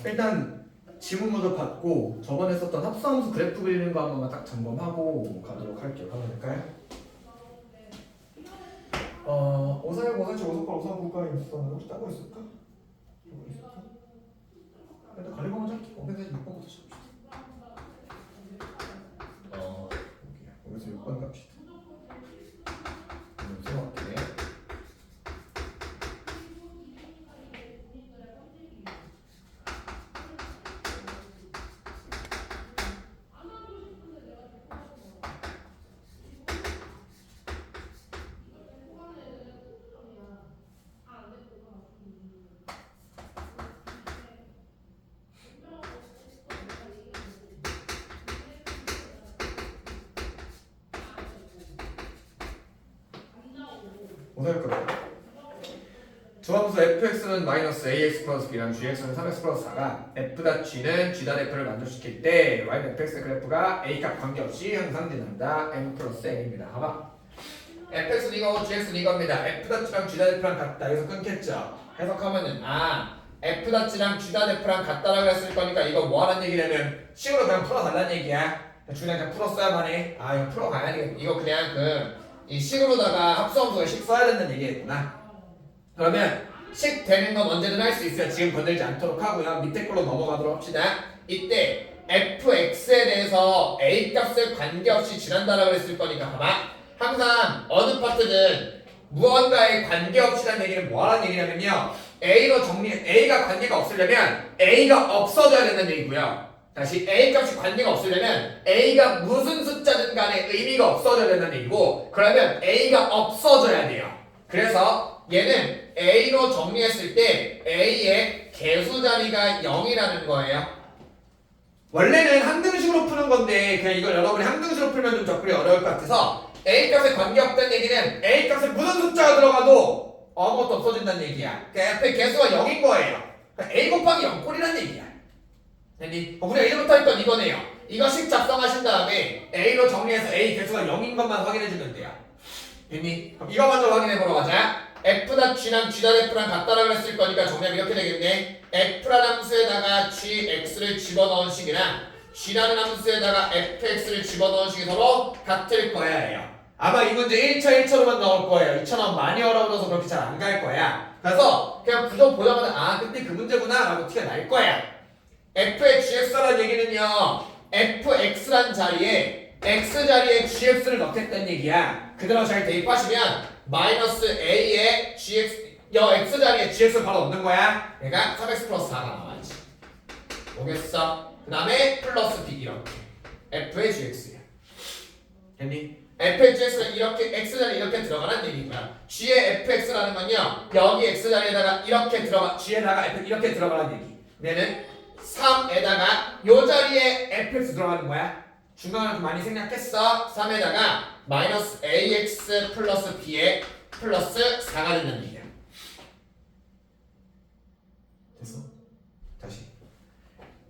일단 지문 모두 받고 저번에 썼던 합성함수 그래프 그리는 거 한 번만 딱 점검하고 가도록 할게요. 가면 될까요? 오사육, 오사칠, 오사팔, 오사구가 있었는데 혹시 따고 있을까? 일단 가리고 먼저 할게요. 546번부터 시작합시다. 여기서 6번 갑시다. 생각해. 주함수 fx는 마이너스 ax 플러스 b랑 gx는 3x 플러스 4가 f'(g는 g'(f를 만족시킬 때 y는 fx 그래프가 a 값 관계없이 항상 진행한다. m 플러스 n입니다. 봐봐. fx는 이거고 gx는 이겁니다. f'(g랑 g'(f랑 같다. 여기서 끊겠죠. 해석하면은 f'(g랑 g'(f랑 같다라고 했을 거니까 이거 뭐 하는 얘기냐면 식으로 그냥 풀어달라는 얘기야. 그냥 풀었어야만 해. 이거 풀어가야 되겠다. 이거 그냥 이 식으로다가 합수함수에 식 써야 된다는 얘기겠구나. 그러면 식 되는 건 언제든 할 수 있어요. 지금 건들지 않도록 하고요. 밑에 걸로 넘어가도록 합시다. 이때 fx에 대해서 a 값을 관계없이 지난다라고 했을 거니까 봐봐. 항상 어느 파트든 무언가에 관계없이라는 얘기는 뭐하는 얘기냐면요. a가 관계가 없으려면 a가 없어져야 된다는 얘기고요. 다시 a 값이 관계가 없으려면 a가 무슨 숫자든 간에 의미가 없어져야 된다는 얘기고, 그러면 a가 없어져야 돼요. 그래서 얘는 a로 정리했을 때 a의 개수 자리가 0이라는 거예요. 원래는 항등식으로 푸는 건데 그냥 이걸 여러분이 항등식으로 풀면 좀 접근이 어려울 것 같아서 a 값에 관계없다는 얘기는 a 값에 무슨 숫자가 들어가도 아무것도 없어진다는 얘기야. 그러니까 앞에 개수가 0인 거예요. 그러니까 a 곱하기 0꼴이라는 얘기야. 우리가 1부터 했던 이거네요. 이거 식 작성하신 다음에 a로 정리해서 a 개수가 0인 것만 확인해주면 돼요. 됐니? 그럼 이거 먼저 확인해보러 가자. f'(g랑 g'(f랑 같다라고 했을 거니까 정리하면 이렇게 되겠네. f라는 함수에다가 gx를 집어넣은 식이랑 g라는 함수에다가 fx를 집어넣은 식이 서로 같을 거야 해요. 아마 이 문제 1차로만 나올 거예요. 2차는 많이 어려워져서 그렇게 잘 안 갈 거야. 그래서 그냥 구조 보자마자 근데 그 문제구나 라고 티가 날 거야. f의 gx라는 얘기는요, fx란 자리에 x 자리에 gx를 넣겠다는 얘기야. 그대로 잘 대입하시면 마이너스 a에 gx x 자리에 gx를 바로 넣는 거야. 그러니까 3x 플러스 4가 나와야지. 오겠어? 그 다음에 플러스 b 이렇게 f의 gx야. 됐니? f의 gx는 이렇게 x 자리에 이렇게 들어가는 얘기고요. g의 fx라는 건요, 여기 x 자리에다가 이렇게 g에다가 f 이렇게 들어가는 얘기. 얘는 3에다가 요 자리에 fx 들어가는 거야. 중간을 많이 생략했어. 3에다가 마이너스 ax 플러스 b에 플러스 4가 된다는 얘기야. 됐어? 다시.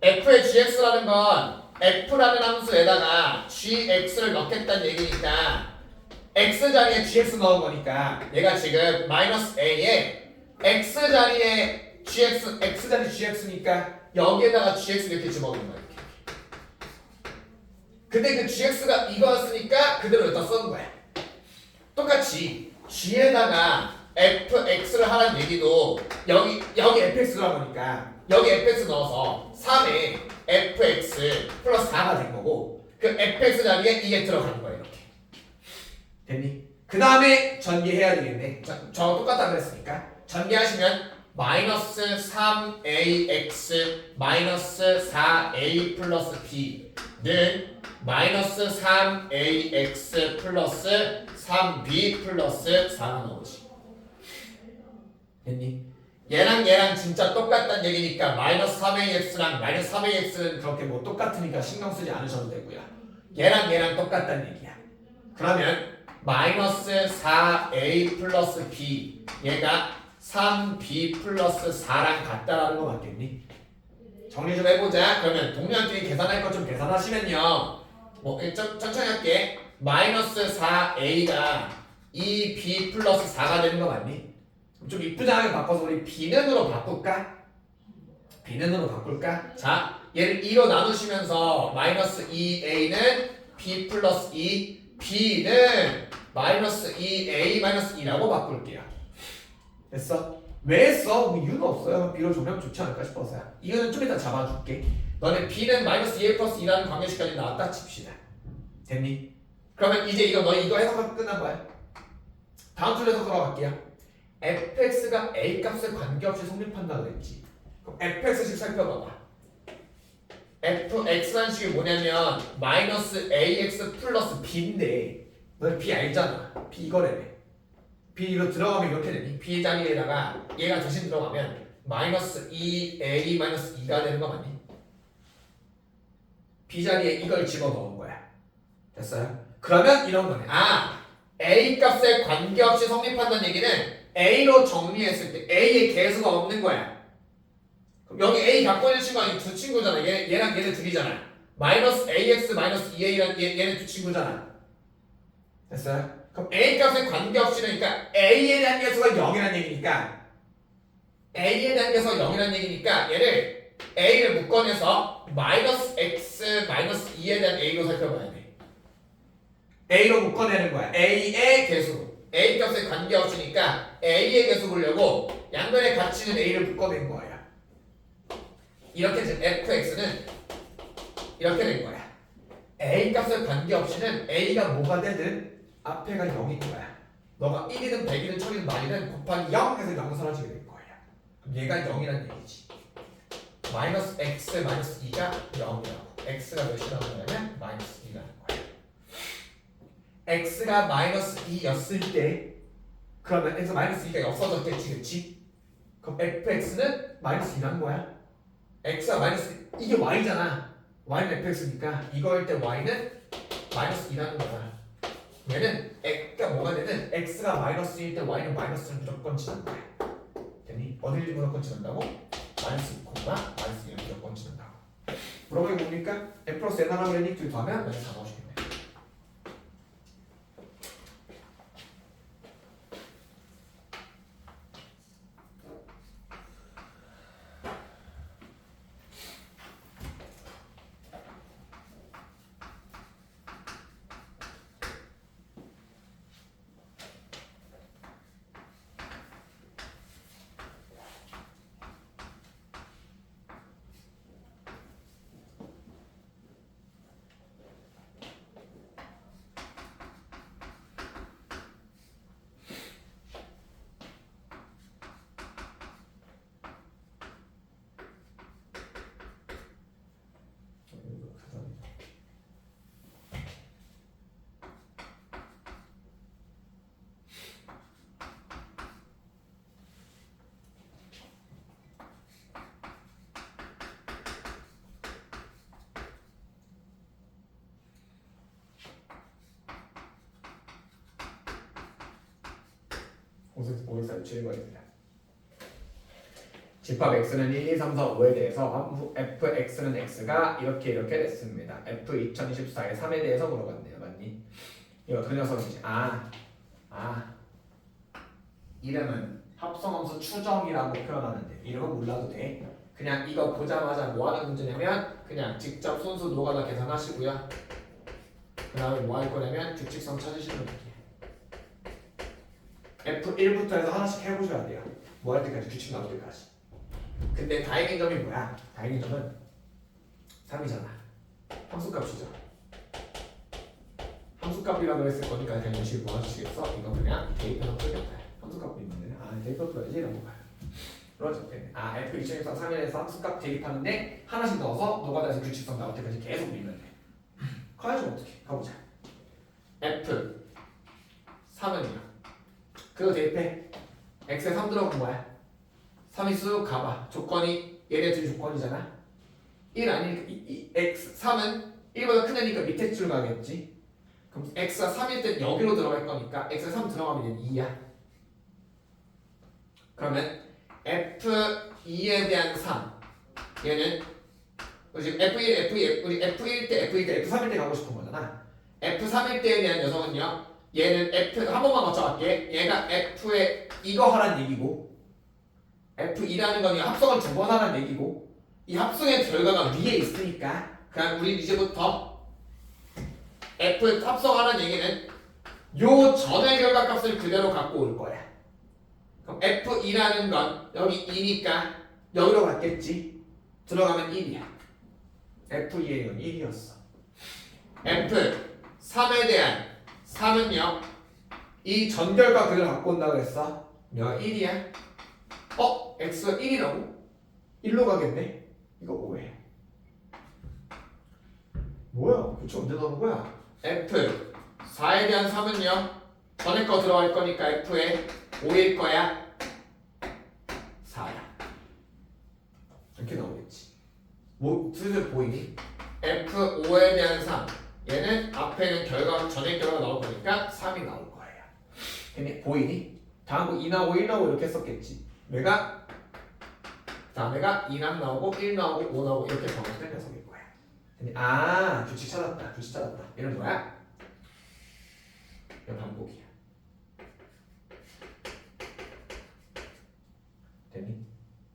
f의 gx라는 건 f라는 함수에다가 gx를 넣겠다는 얘기니까 x 자리에 gx 넣은 거니까 얘가 지금 마이너스 a에 x 자리에 gx, x 자리 gx니까 여기에다가 gx 이렇게 집어넣는 거야. 이렇게. 근데 그 gx가 이거였으니까 그대로 여기다 써는 거야. 똑같이 g에다가 fx를 하라는 얘기도 여기 fx 들어간 거니까 여기 fx 넣어서 3에 fx 플러스 4가 된 거고, 그 fx 자리에 이게 들어가는 거야. 이렇게. 됐니? 그 다음에 전개해야 되겠네. 저 똑같다 그랬으니까 전개하시면 마이너스 3ax 마이너스 4a 플러스 b는 마이너스 3ax 플러스 3b 플러스 4가 나오지. 됐니? 얘랑 진짜 똑같다는 얘기니까 마이너스 3ax랑 마이너스 3ax는 그렇게 뭐 똑같으니까 신경 쓰지 않으셔도 되고요. 얘랑 똑같다는 얘기야. 그러면 마이너스 4a 플러스 b 얘가 3b 플러스 4랑 같다라는 거 맞겠니? 정리 좀 해보자. 그러면 동료한테 계산할 것 좀 계산하시면요. 뭐 천천히 할게. 마이너스 4a가 2b 플러스 4가 되는 거 맞니? 좀 이쁘장하게 바꿔서 우리 b는으로 바꿀까? b는으로 바꿀까? 자, 얘를 2로 나누시면서 마이너스 2a는 b 플러스 2, b는 마이너스 2a 마이너스 2라고 바꿀게요. 됐어? 왜 했어? 뭐 이유가 없어요. b로 정리하면 좋지 않을까 싶어서요. 이거는 좀 이따 잡아줄게. 너네 b는 마이너스 2a 플러스 2라는 관계식까지 나왔다 칩시다. 됐니? 그러면 이제 이거 해석하면 끝난 거야. 다음 줄 해석 돌아갈게요. fx가 a 값에 관계없이 성립한다고 했지. 그럼 fx식 살펴봐봐. fx라는 식이 뭐냐면 마이너스 ax 플러스 b인데 너네 b 알잖아. b 이거래네. b 이거 들어가면 이렇게 되니? b 자리에다가 얘가 대신 들어가면 마이너스 2a 마이너스 2가 되는 거 맞니? b 자리에 이걸 집어넣은 거야. 됐어요? 그러면 이런 거네. a 값에 관계없이 성립한다는 얘기는 a로 정리했을 때 a의 개수가 없는 거야. 그럼 여기 a 갖고 있는 친구 아니 두 친구잖아. 얘랑 얘네 둘이잖아. 마이너스 ax 마이너스 2a랑 얘네 두 친구잖아. 됐어요? 그럼 a 값에 관계없이는 그러니까 a에 대한 개수가 0이라는 얘기니까 a에 대한 개수가 0이라는 얘기니까 얘를 a를 묶어내서 마이너스 x 마이너스 2에 대한 a로 살펴봐야 돼. a로 묶어내는 거야. a의 개수. a 값에 관계없으니까 a의 개수 보려고 양변의 가치는 a를 묶어낸 거예요. 이렇게 된 fx는 이렇게 된 거야. a 값에 관계없이는 a가 뭐가 되든 앞에가 0인 거야. 너가 1이든 100이든 1000이든 만이든 곱하기 0 해서 0 사라지게 될 거야. 그럼 얘가 0이라는 얘기지. 마이너스 x 마이너스 2가 0이라고. x가 몇이라고 하냐면 마이너스 2라는 거야. x가 마이너스 2였을 때 그러면 x 마이너스 2가 없어졌겠지, 그치? 그럼 fx는 마이너스 2라는 거야. x가 마이너스 이게 y잖아. y는 fx니까 이거일 때 y는 마이너스 2라는 거야. 얘는 x가 뭐가 되든 x가 마이너스 1일 때 y는 마이너스를 무조건 지난다. 됐니? 어디를 무조건 지난다고? 마이너스 2, 마이너스 1을 무조건 지난다고. 물어보기 뭡니까? n 플러스 n 하나로 n 이렇게 더하면 마이너스 4 나오시겠네. 오일사 유치를 거립니다. 집합 x는 1, 2, 3, 4, 5에 대해서 함수 fx는 x가 이렇게 됐습니다. f 2024의 3에 대해서 물어봤네요. 맞니? 이거 그 녀석이지. 이름은 합성함수 추정이라고 표현하는데 이름은 몰라도 돼. 그냥 이거 보자마자 뭐 하는 문제냐면 그냥 직접 순수 노가다 계산하시고요. 그 다음에 뭐 할 거냐면 규칙성 찾으시면 돼요. F1부터 해서 하나씩 해보셔야 돼요. 뭐 할 때까지 규칙 나올 때까지. 근데 다행인 점이 뭐야? 다행인 점은 3이잖아. 함수값이죠. 함수값이라고 했을 거니까 그냥 열심히 모아주시겠어? 이거 그냥 대입해서 풀겠다. 함수값 있는데 대입해서 풀어야지 이런 거 봐요. 그러죠. F 2024 3에서 함수값 대입하는데 하나씩 넣어서 노가다에서 규칙성 나올 때까지 계속 밀면 돼. 커야죠 어떻게? 가보자. F 3은요. 그거 대입해. x에 3 들어간 뭐야? 3이 쑥 가봐. 조건이 얘네 둘 조건이잖아. 1 아니니까 x 3은 1보다 큰 애니까 밑에 줄 가겠지. 그럼 x가 3일 때 여기로 들어갈 거니까 x에 3 들어가면 얘는 2야. 그러면 f2에 대한 3 얘는 지금 F1, F2, 우리 F1 때, F2 때, F3일 때 가고 싶은 거잖아. F3일 때에 대한 녀석은요. 얘는 F 한 번만 맞춰갈게. 얘가 F에 이거 하란 얘기고 F2라는 건 합성을 두 번 하란 얘기고 이 합성의 결과가 위에 있으니까 그냥 우리 이제부터 F 합성하라는 얘기는 요 전의 결과값을 그대로 갖고 올 거야. 그럼 F2라는 건 여기 2니까 여기로 갔겠지. 들어가면 1이야. F2의 건 1이었어. F3에 대한 3은요. 이 전결과 그대로 갖고 온다고 했어. 몇 1이야? X가 1이라고? 1로 가겠네? 이거 뭐해? 뭐야? 교체 언제 나오는 거야? F4에 대한 3은요. 전에 거 들어갈 거니까 F에 5일 거야. 4야. 이렇게 나오겠지. 뭐 슬슬 보이니? F5에 대한 3. 얘는 앞에는 결과 전에 결과가 나올 거니까 3이 나올 거예요. 근데 보이니? 다음 거 2 나오고 1 나오고 이렇게 했었겠지. 내가 다음에가 2 나오고 1 나오고 5 나오고 이렇게 반복된 녀석일 거야. 근데 규칙 찾았다. 규칙 찾았다. 얘는 뭐야? 이거 반복이야. 됐니?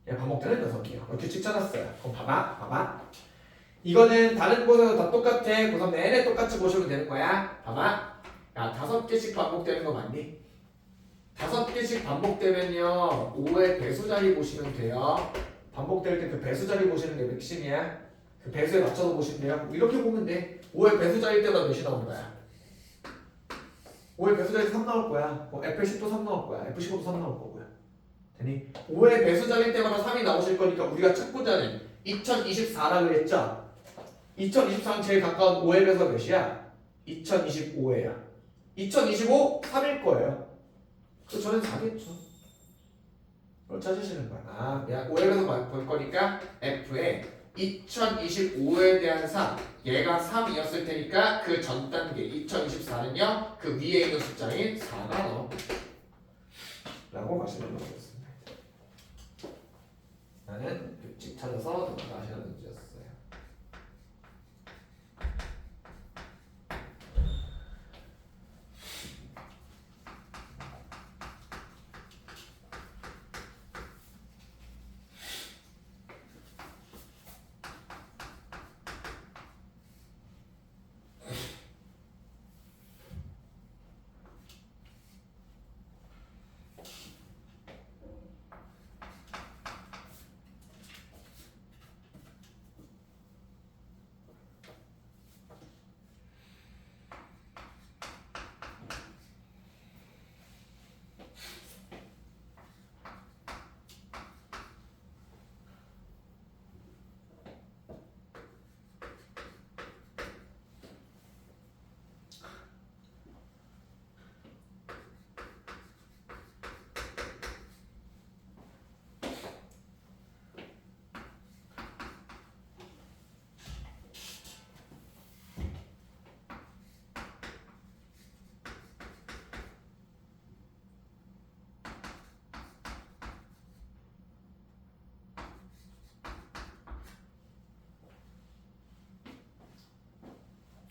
얘 반복되는 녀석이야. 규칙 찾았어요. 그럼 봐봐. 이거는 다른 곳에서 다 똑같아. 고3 내내 똑같이 보시면 되는 거야. 봐봐. 야, 5개씩 반복되는 거 맞니? 5개씩 반복되면요 5의 배수 자리 보시면 돼요. 반복될 때 그 배수 자리 보시는 게 맥심이야. 그 배수에 맞춰서 보시면 돼요. 이렇게 보면 돼. 5의 배수 자리 때마다 몇이 나오는 거야? 5의 배수 자리 3 나올 거야. F10도 3 나올 거야. F15도 3 나올 거고요. 되니? 5의 배수 자리 때마다 3이 나오실 거니까 우리가 찾고자는 2024라 그랬죠? 2024는 제일 가까운 5의 배수가 몇이야? 2025예요. 2025 3일 거예요. 그 저는 4겠죠. 그걸 찾으시는 거야. 내가 5에서 볼 거니까 F에 2025에 대한 3 얘가 3이었을 테니까 그 전 단계 2024는요 그 위에 있는 숫자인 4가 나옵니다. 라고 말씀을 드렸습니다. 나는 규칙 찾아서 하시는 문제였어요.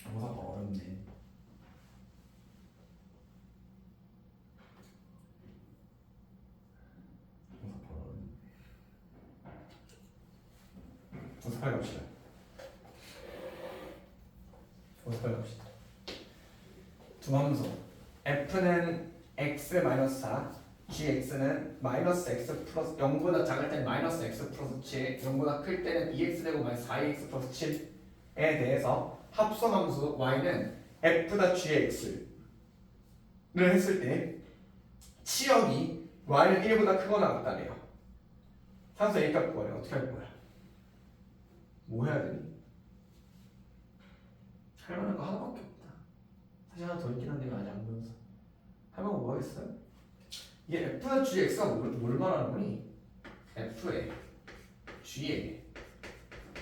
정사가 어렵네. 정사 갑시다. 정사 갑시다. 두 함수 F는 x-4, gx는 마이너스 x 플러스 0보다 작을 때는 마이너스 x 플러스 7, 0보다 클 때는 2x 되고 마이너스 4x 플러스 7에 대해서 합성함수 y는 f-gx를 했을 때 치역이 y는 1보다 크거나 같다네요. 산수 A값 구하래. 어떻게 할 거야? 뭐 해야 되니? 할 만한 거 하나밖에 없다. 사실 하나 더 있긴 한데 아직 안 보여서 할 만한 거 뭐 하겠어요? 이게 f-gx가 뭘 말하는 거니? f에 g에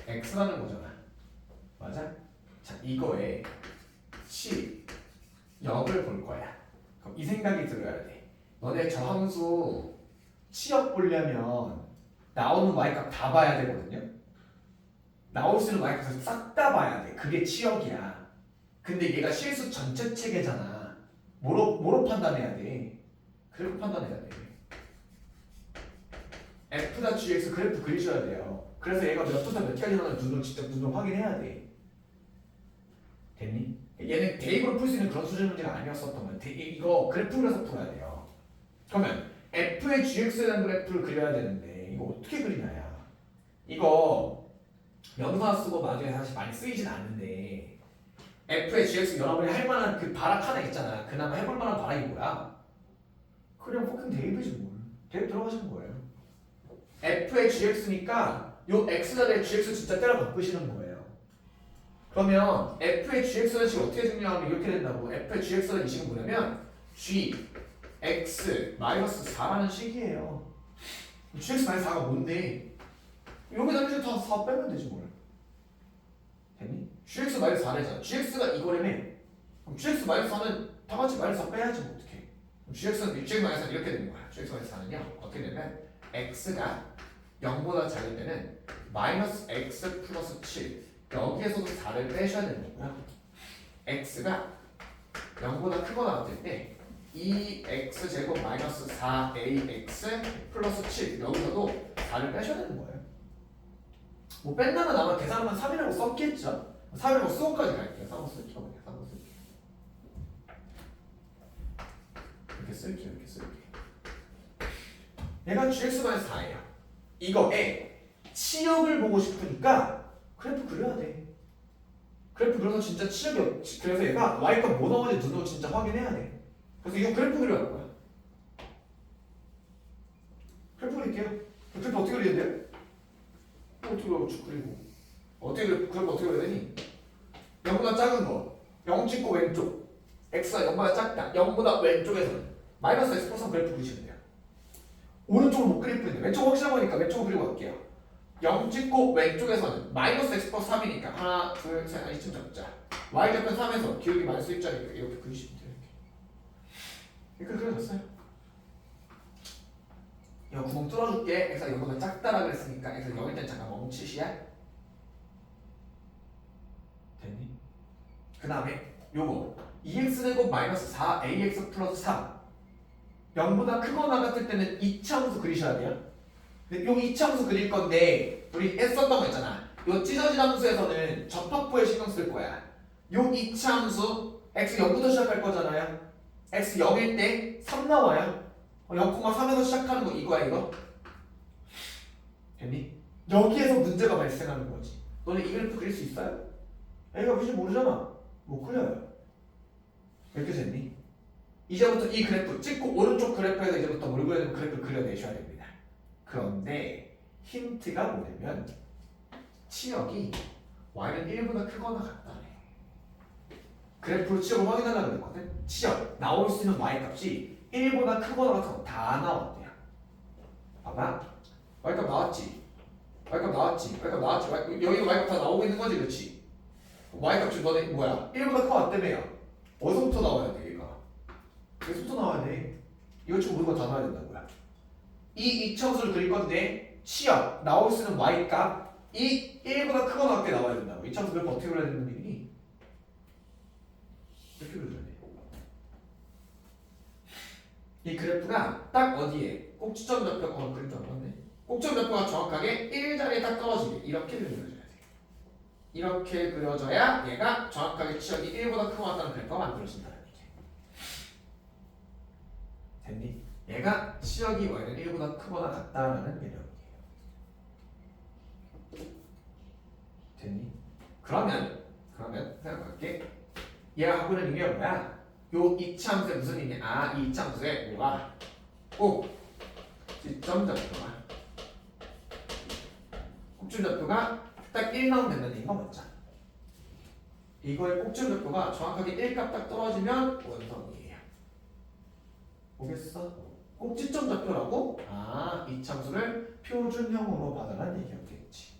x라는 거잖아. 맞아? 자, 이거에 치역을 볼 거야. 그럼 이 생각이 들어야 돼. 너네 저 함수 치역 보려면 나오는 y값 다 봐야 되거든요. 나올 수 있는 y값을 싹 다 봐야 돼. 그게 치역이야. 근데 얘가 실수 전체 체계잖아. 뭐로 판단해야 돼? 그래프 판단해야 돼. f-gx 그래프 그리셔야 돼요. 그래서 얘가 몇 부터 몇 개까지 나오는지 눈으로 직접 눈으로 확인해야 돼. 됐니? 얘는 대입으로 풀 수 있는 그런 수준 문제가 아니었었던 거야. 이거 그래프 그려서 풀어야 돼요. 그러면 f의 gx에 대한 그래프를 그려야 되는데 이거 어떻게 그리냐야. 이거 명사 쓰고 나중에 사실 많이 쓰이진 않는데 f의 gx 여러분이 할 만한 그 발악 하나 있잖아. 그나마 해볼 만한 발악이 뭐야? 그냥 포킹 대입이지 뭘. 대입 들어가시는 거예요. f의 gx니까 요 x자리에 gx 진짜 때려 바꾸시는 거예요. 그러면 f의 gx는 지금 어떻게 증명하면 이렇게 된다고. f의 gx는 이 식은 뭐냐면 g x 마이너스 4라는 식이에요. gx 마이너스 4가 뭔데? 여기다 이제 다 4 빼면 되지 뭘. 됐니? gx 마이너스 4래잖아. gx가 이거라며. 그럼 gx 마이너스 4는 다 같이 마이너스 4 빼야지 뭐 어떡해. gx 마이너스 4는 이렇게 되는 거야. gx 마이너스 4는요 어떻게 되면 x가 0보다 작을 때는 마이너스 x 플러스 7 여기에서도 4를 빼셔야 되는 거고요. x가 0보다 크거나 같을 때 2x제곱 마이너스 4ax 플러스 7 여기서도 4를 빼셔야 되는 거예요. 뭐 뺀다면 아마 계산하면 3이라고 썼겠죠? 3이라고 수호까지 갈게요. 3호 쓸게요. 3호 쓸게요. 이렇게 쓸게요. 이렇게 쓸게요. 얘가 gx-4예요. 이거에 치역을 보고 싶으니까 그래프 그려야 돼. 그래프 그려서 진짜 치역이 그래서 얘가 y값 뭐 나오는지 눈으로 진짜 확인해야 돼. 그래서 이거 그래프 그려야 거야. 그래프 그릴게요. 그래프 어떻게 그리는데요? 어떻게 그리고 그래프 어떻게 그려야 되니? 0보다 작은 거 0 찍고 왼쪽 x가 0보다 작다 0보다 왼쪽에서는 마이너스 x 플러스 그래프 그리시면 돼요. 오른쪽을 못 그릴 뿐인데 왼쪽 확실한 거니까 왼쪽을 그리고 갈게요. 0 찍고 왼쪽에서는 마이너스 x 플러스 3이니까 하나 둘셋 이쯤 잡자. y좌편 3에서 기울기 마이너스 1자리니까 이렇게 그리시면 돼요. 이렇게 그려졌어요. 이거 구멍 뚫어줄게. x가 0보다 작다라 그랬으니까 x가 0일 땐 잠깐 멈추시야. 됐니? 그 다음에 요거 2x제곱 마이너스 4ax 플러스 3 0보다 크거나 같을 때는 이차함수 그리셔야 돼요. 근데 요 이차함수 그릴 건데 우리 했었던 거 있잖아. 요 찢어진 함수에서는 접합부에 신경 쓸 거야. 요 이차함수 x 0부터 시작할 거잖아요. x 0일 때 3 나와요. 0,3에서 시작하는 거 이거야 이거. 됐니? 여기에서 문제가 발생하는 거지. 너네 이 그래프 그릴 수 있어요? A가 무슨 모르잖아. 못 그려요. 이렇게 됐니? 이제부터 이 그래프 찍고 오른쪽 그래프에서 이제부터 뭘 그려야 되면 그래프를 그려내셔야 됩니다. 그런데 힌트가 뭐냐면 치역이 y는 1보다 크거나 같다네. 그래프로 치역을 확인하려고 그랬거든. 치역 나올 수 있는 y값이 1보다 크거나 같은 거 다 나왔대요. 봐봐. y값 나왔지. y값 나왔지. 여기도 y값 다 나오고 있는 거지, 그렇지? y값이 너네 뭐야? 1보다 크거 같다며요. 어디서부터 나와야 돼, 얘가? 여기서부터 나와야 돼. 이거 지금 모든 거 다 나와야 된다고요. 이 이차함수를 그릴 건데 치역 나올 수 있는 y값 이 1보다 크거나 같게 나와야 된다고. 이차함수 그래프 어떻게 그려야 되는 얘기니? 이렇게 그려야 돼. 이 그래프가 딱 어디에 꼭지점 좌표가 그림 좀 맞네. 꼭지점 좌표가 정확하게 1자리에 딱 떨어지게 이렇게 그려줘야 돼. 이렇게 그려져야 얘가 정확하게 치역이 1보다 크고 같다는 그래프가 만들어진다는 얘기. 됐니? 얘가 치역이 y는 1보다 크거나 같다라는 개념이에요. 됐니? 그러면 생각할게. 얘가 하고 있는 의미가 뭐야? 요 이차함수에 무슨 의미야? 아, 이 이차함수에 뭐가 꼭 지점 좌표가 꼭지점 좌표가 딱 1 나오면 된다는 얘기가 맞죠? 이거의 꼭지점 좌표가 정확하게 1값 딱 떨어지면 원성이에요. 보겠어? 꼭지점 좌표라고? 아, 이차함수를 표준형으로 받아라는 얘기였겠지.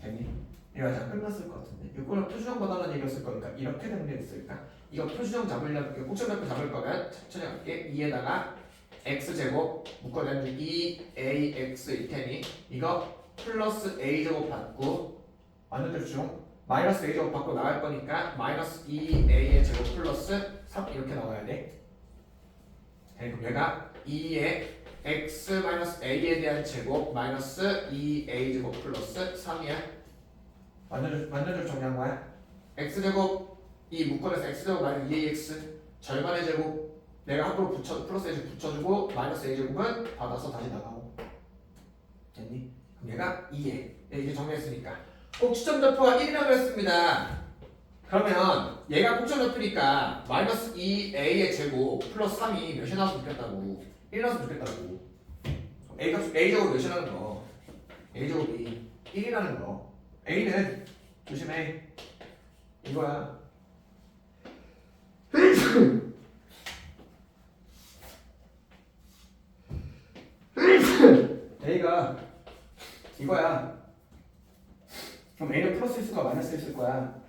됐니? 이거 잘 끝났을 것 같은데 이걸 표준형 받아라는 얘기였을 거니까 이렇게 정리했을까? 이거 표준형 잡으려면 꼭지점 좌표 잡을 거면 천천히 할게. 2에다가 x제곱 묶어내는 2ax일 테니 이거 플러스 a제곱 받고 완전절 중 마이너스 a 제곱 받고 나갈 거니까 마이너스 2a의 제곱 플러스 3 이렇게 나와야 돼. 그럼 얘가 2의 x 마이너스 a에 대한 제곱 마이너스 2a 제곱 플러스 3이야. 완전절 정리한 거야. x 제곱 이 묶어내서 x 제곱 마이너스 2ax 절반의 제곱 내가 함부로 플러스 a 제곱 붙여주고 마이너스 a 제곱은 받아서 다시 나가고. 됐니? 그럼 얘가 2에 이렇게 정리했으니까 꼭지점좌표가 1이라고 했습니다. 그러면 얘가 꼭지점좌표니까 마이너스 2a의 제곱 플러스 3이 몇이 나왔으면 좋겠다고. 1 나왔으면 좋겠다고. a 값 a 제곱 몇이라는 거. a 제곱이 1이라는 거. a는 조심해. 이거야. a가 이거야. 그럼 a는 플러스 있을 거야 마이너스 있을 거야.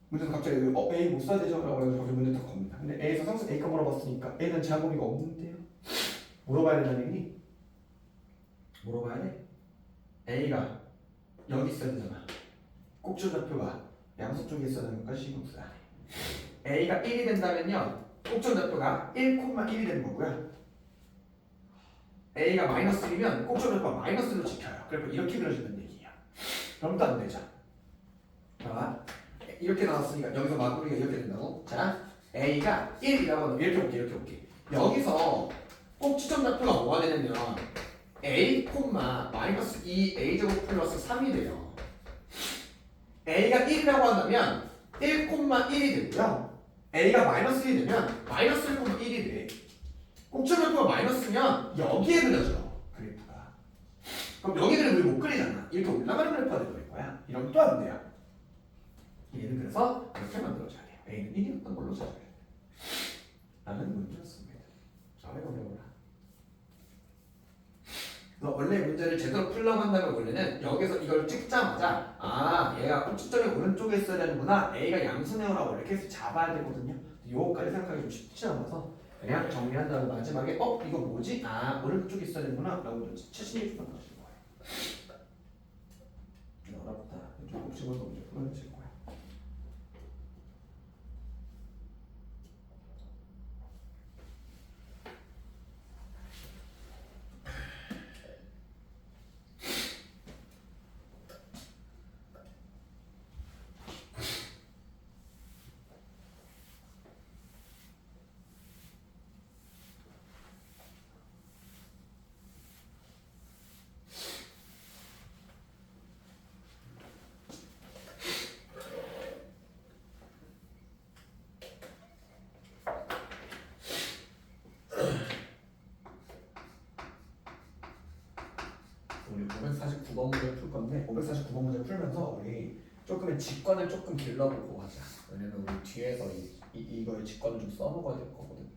문제도 갑자기 a 못 써야 되죠? 라고 해서 갑자기 문제 딱 겁니다. 근데 a에서 상수 a가 물어봤으니까 a는 제한 범위가 없는데요? 물어봐야 된다는 얘기니? 물어봐야 돼? a가 여기 있어야 되잖아. 꼭지점좌표가 양수 쪽에 있어야 되는 것까지 신경 써야 돼. a가 1이 된다면요 꼭지점좌표가 1,1이 되는 거고요. a가 마이너스 1이면 꼭지점좌표가 마이너스로 지켜요. 그래서 이렇게 그려진다는 얘기야. 그럼 또 안 되죠. 자, 이렇게 나왔으니까 여기서 마구리가 이렇게 된다고. 자, a가 1이라고 하면 이렇게 볼게, 이렇게 볼게. 여기서 꼭지점좌표가 뭐가 되냐면 a, 마이너스 2a 제곱 플러스 3이 돼요. a가 1이라고 한다면 1,1이 되고요. a가 마이너스 1이 되면 마이너스 1,1이 돼. 꼭지점좌표가 마이너스면 여기에 그려져 그래프가. 그럼 여기 그리면 우리 못 그리잖아. 이렇게 올라가는 그래프가 되버릴 거야. 이러면 또 안 돼요. 얘는 그래서 이렇게 만들어줘야 돼요. a는 1이었던 걸로 써줘야 돼요. 라는 문제였습니다. 자, 해보려고라. 그래서 원래 문제를 제대로 풀려고 한다면 원래는 여기서 이걸 찍자마자 아 얘가 꼭지점이 오른쪽에 있어야 되는구나. a가 양수네요라고 이렇게 해서 잡아야 되거든요. 요거까지 생각하기 좀 쉽지 않아서 그냥 정리한 다음에 마지막에 이거 뭐지? 아 오른쪽에 있어야 되는구나 라고 좀 최신의 주장 가신 거예요. 어렵다. 조금 집어서 문제 풀어내실 거야. 우리 549번 문제 풀 건데 549번 문제 풀면서 우리 조금의 직관을 조금 길러보고 하자. 왜냐면 우리 뒤에서 이거의 직관을 좀 써먹어야 될 거거든.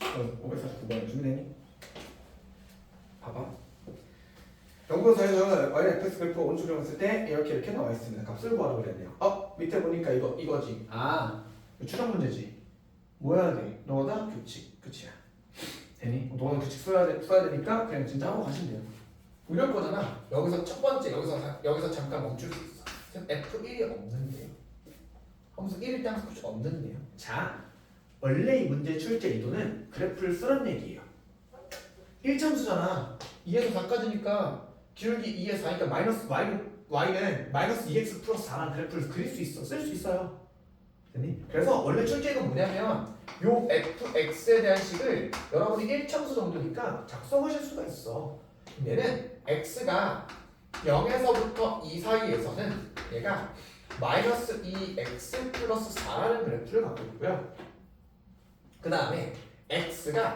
어, 549번 준비되니? 봐봐. 연구소에서 yfx 그래프 오른쪽으로 봤을 때 이렇게 나와 있습니다. 값을 구하라고 그랬네요. 밑에 보니까 이거지. 아, 추정 문제지. 뭐 해야 돼? 너가 규칙. 끝이야. 되니? 너가 규칙 써야 되니까 그냥 진짜 하고 가시면 돼요. 이럴 거잖아. 여기서 첫 번째 여기서 잠깐 멈출 수 있어. F1이 없는데요. 함수 1일 때 함수 없는데요. 자, 원래 이 문제 출제 의도는 그래프를 쓰란 얘기예요. 1참수잖아. 2에서 4까지니까 기울기 2에서 4니까 마이너스 y는 마이너스 2x 플러스 4라는 그래프를 그릴 수 있어. 쓸 수 있어요. 됐니? 그래서 원래 출제는 뭐냐면 요 fx에 대한 식을 여러분이 1참수 정도니까 작성하실 수가 있어. 얘는 x가 0에서부터 2 사이에서는 얘가 마이너스 2x 플러스 4라는 그래프를 갖고 있고요. 그 다음에 x가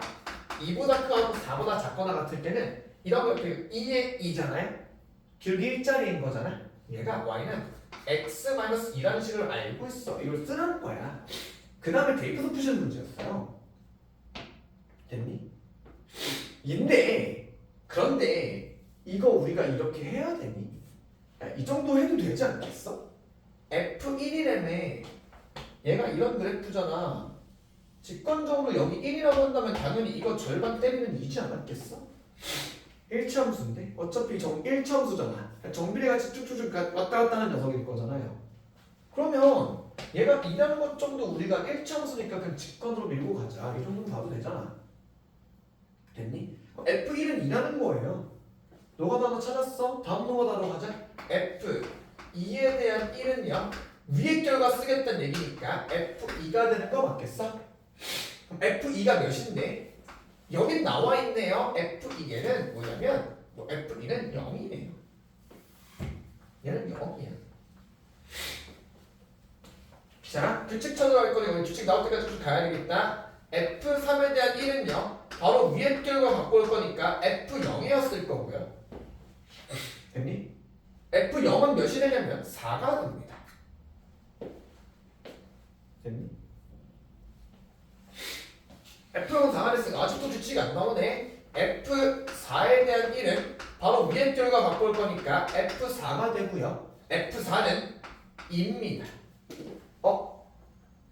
2보다 크고 4보다 작거나 같을 때는 이런 거 2의 2잖아요. 기울기 1자리인 거잖아. 얘가 y는 x-2라는 식을 알고 있어. 이걸 쓰는 거야. 그 다음에 대입해서 푸시는 문제였어요. 됐니? 그런데 이거 우리가 이렇게 해야 되니? 야, 이 정도 해도 되지 않겠어? F1이라며 얘가 이런 그래프잖아. 직관적으로 여기 1이라고 한다면 당연히 이거 절반 때리면 2지 않았겠어? 1차함수인데 어차피 1차함수잖아. 정비례같이 쭉쭉쭉 왔다 갔다 하는 녀석일 거잖아요. 그러면 얘가 2라는 것 정도 우리가 1차함수니까 그냥 직관으로 밀고 가자. 이 정도는 봐도 되잖아. 됐니? F1은 2라는 거예요. 노가다로 찾았어? 다음 노가다로 가자. F2에 대한 1은요 위의 결과 쓰겠다는 얘기니까 F2가 되는 거 맞겠어? 그럼 F2가 몇인데? 여기 나와 있네요. F2는 뭐냐면 F2는 0이네요. 얘는 0이야. 자, 규칙 찾아갈 거니 우리 규칙 나올 때까지 쭉 가야 되겠다. F3에 대한 1은요 바로 위의 결과 갖고 올 거니까 F0이었을 거고요. 됐니? F0은 몇이 되냐면 4가 됩니다. 됐니? F0은 4가 됐으니까 아직도 규칙이 안 나오네. F4에 대한 1은 바로 위의 결과 갖고 올 거니까 F4가 되고요. F4는 2입니다.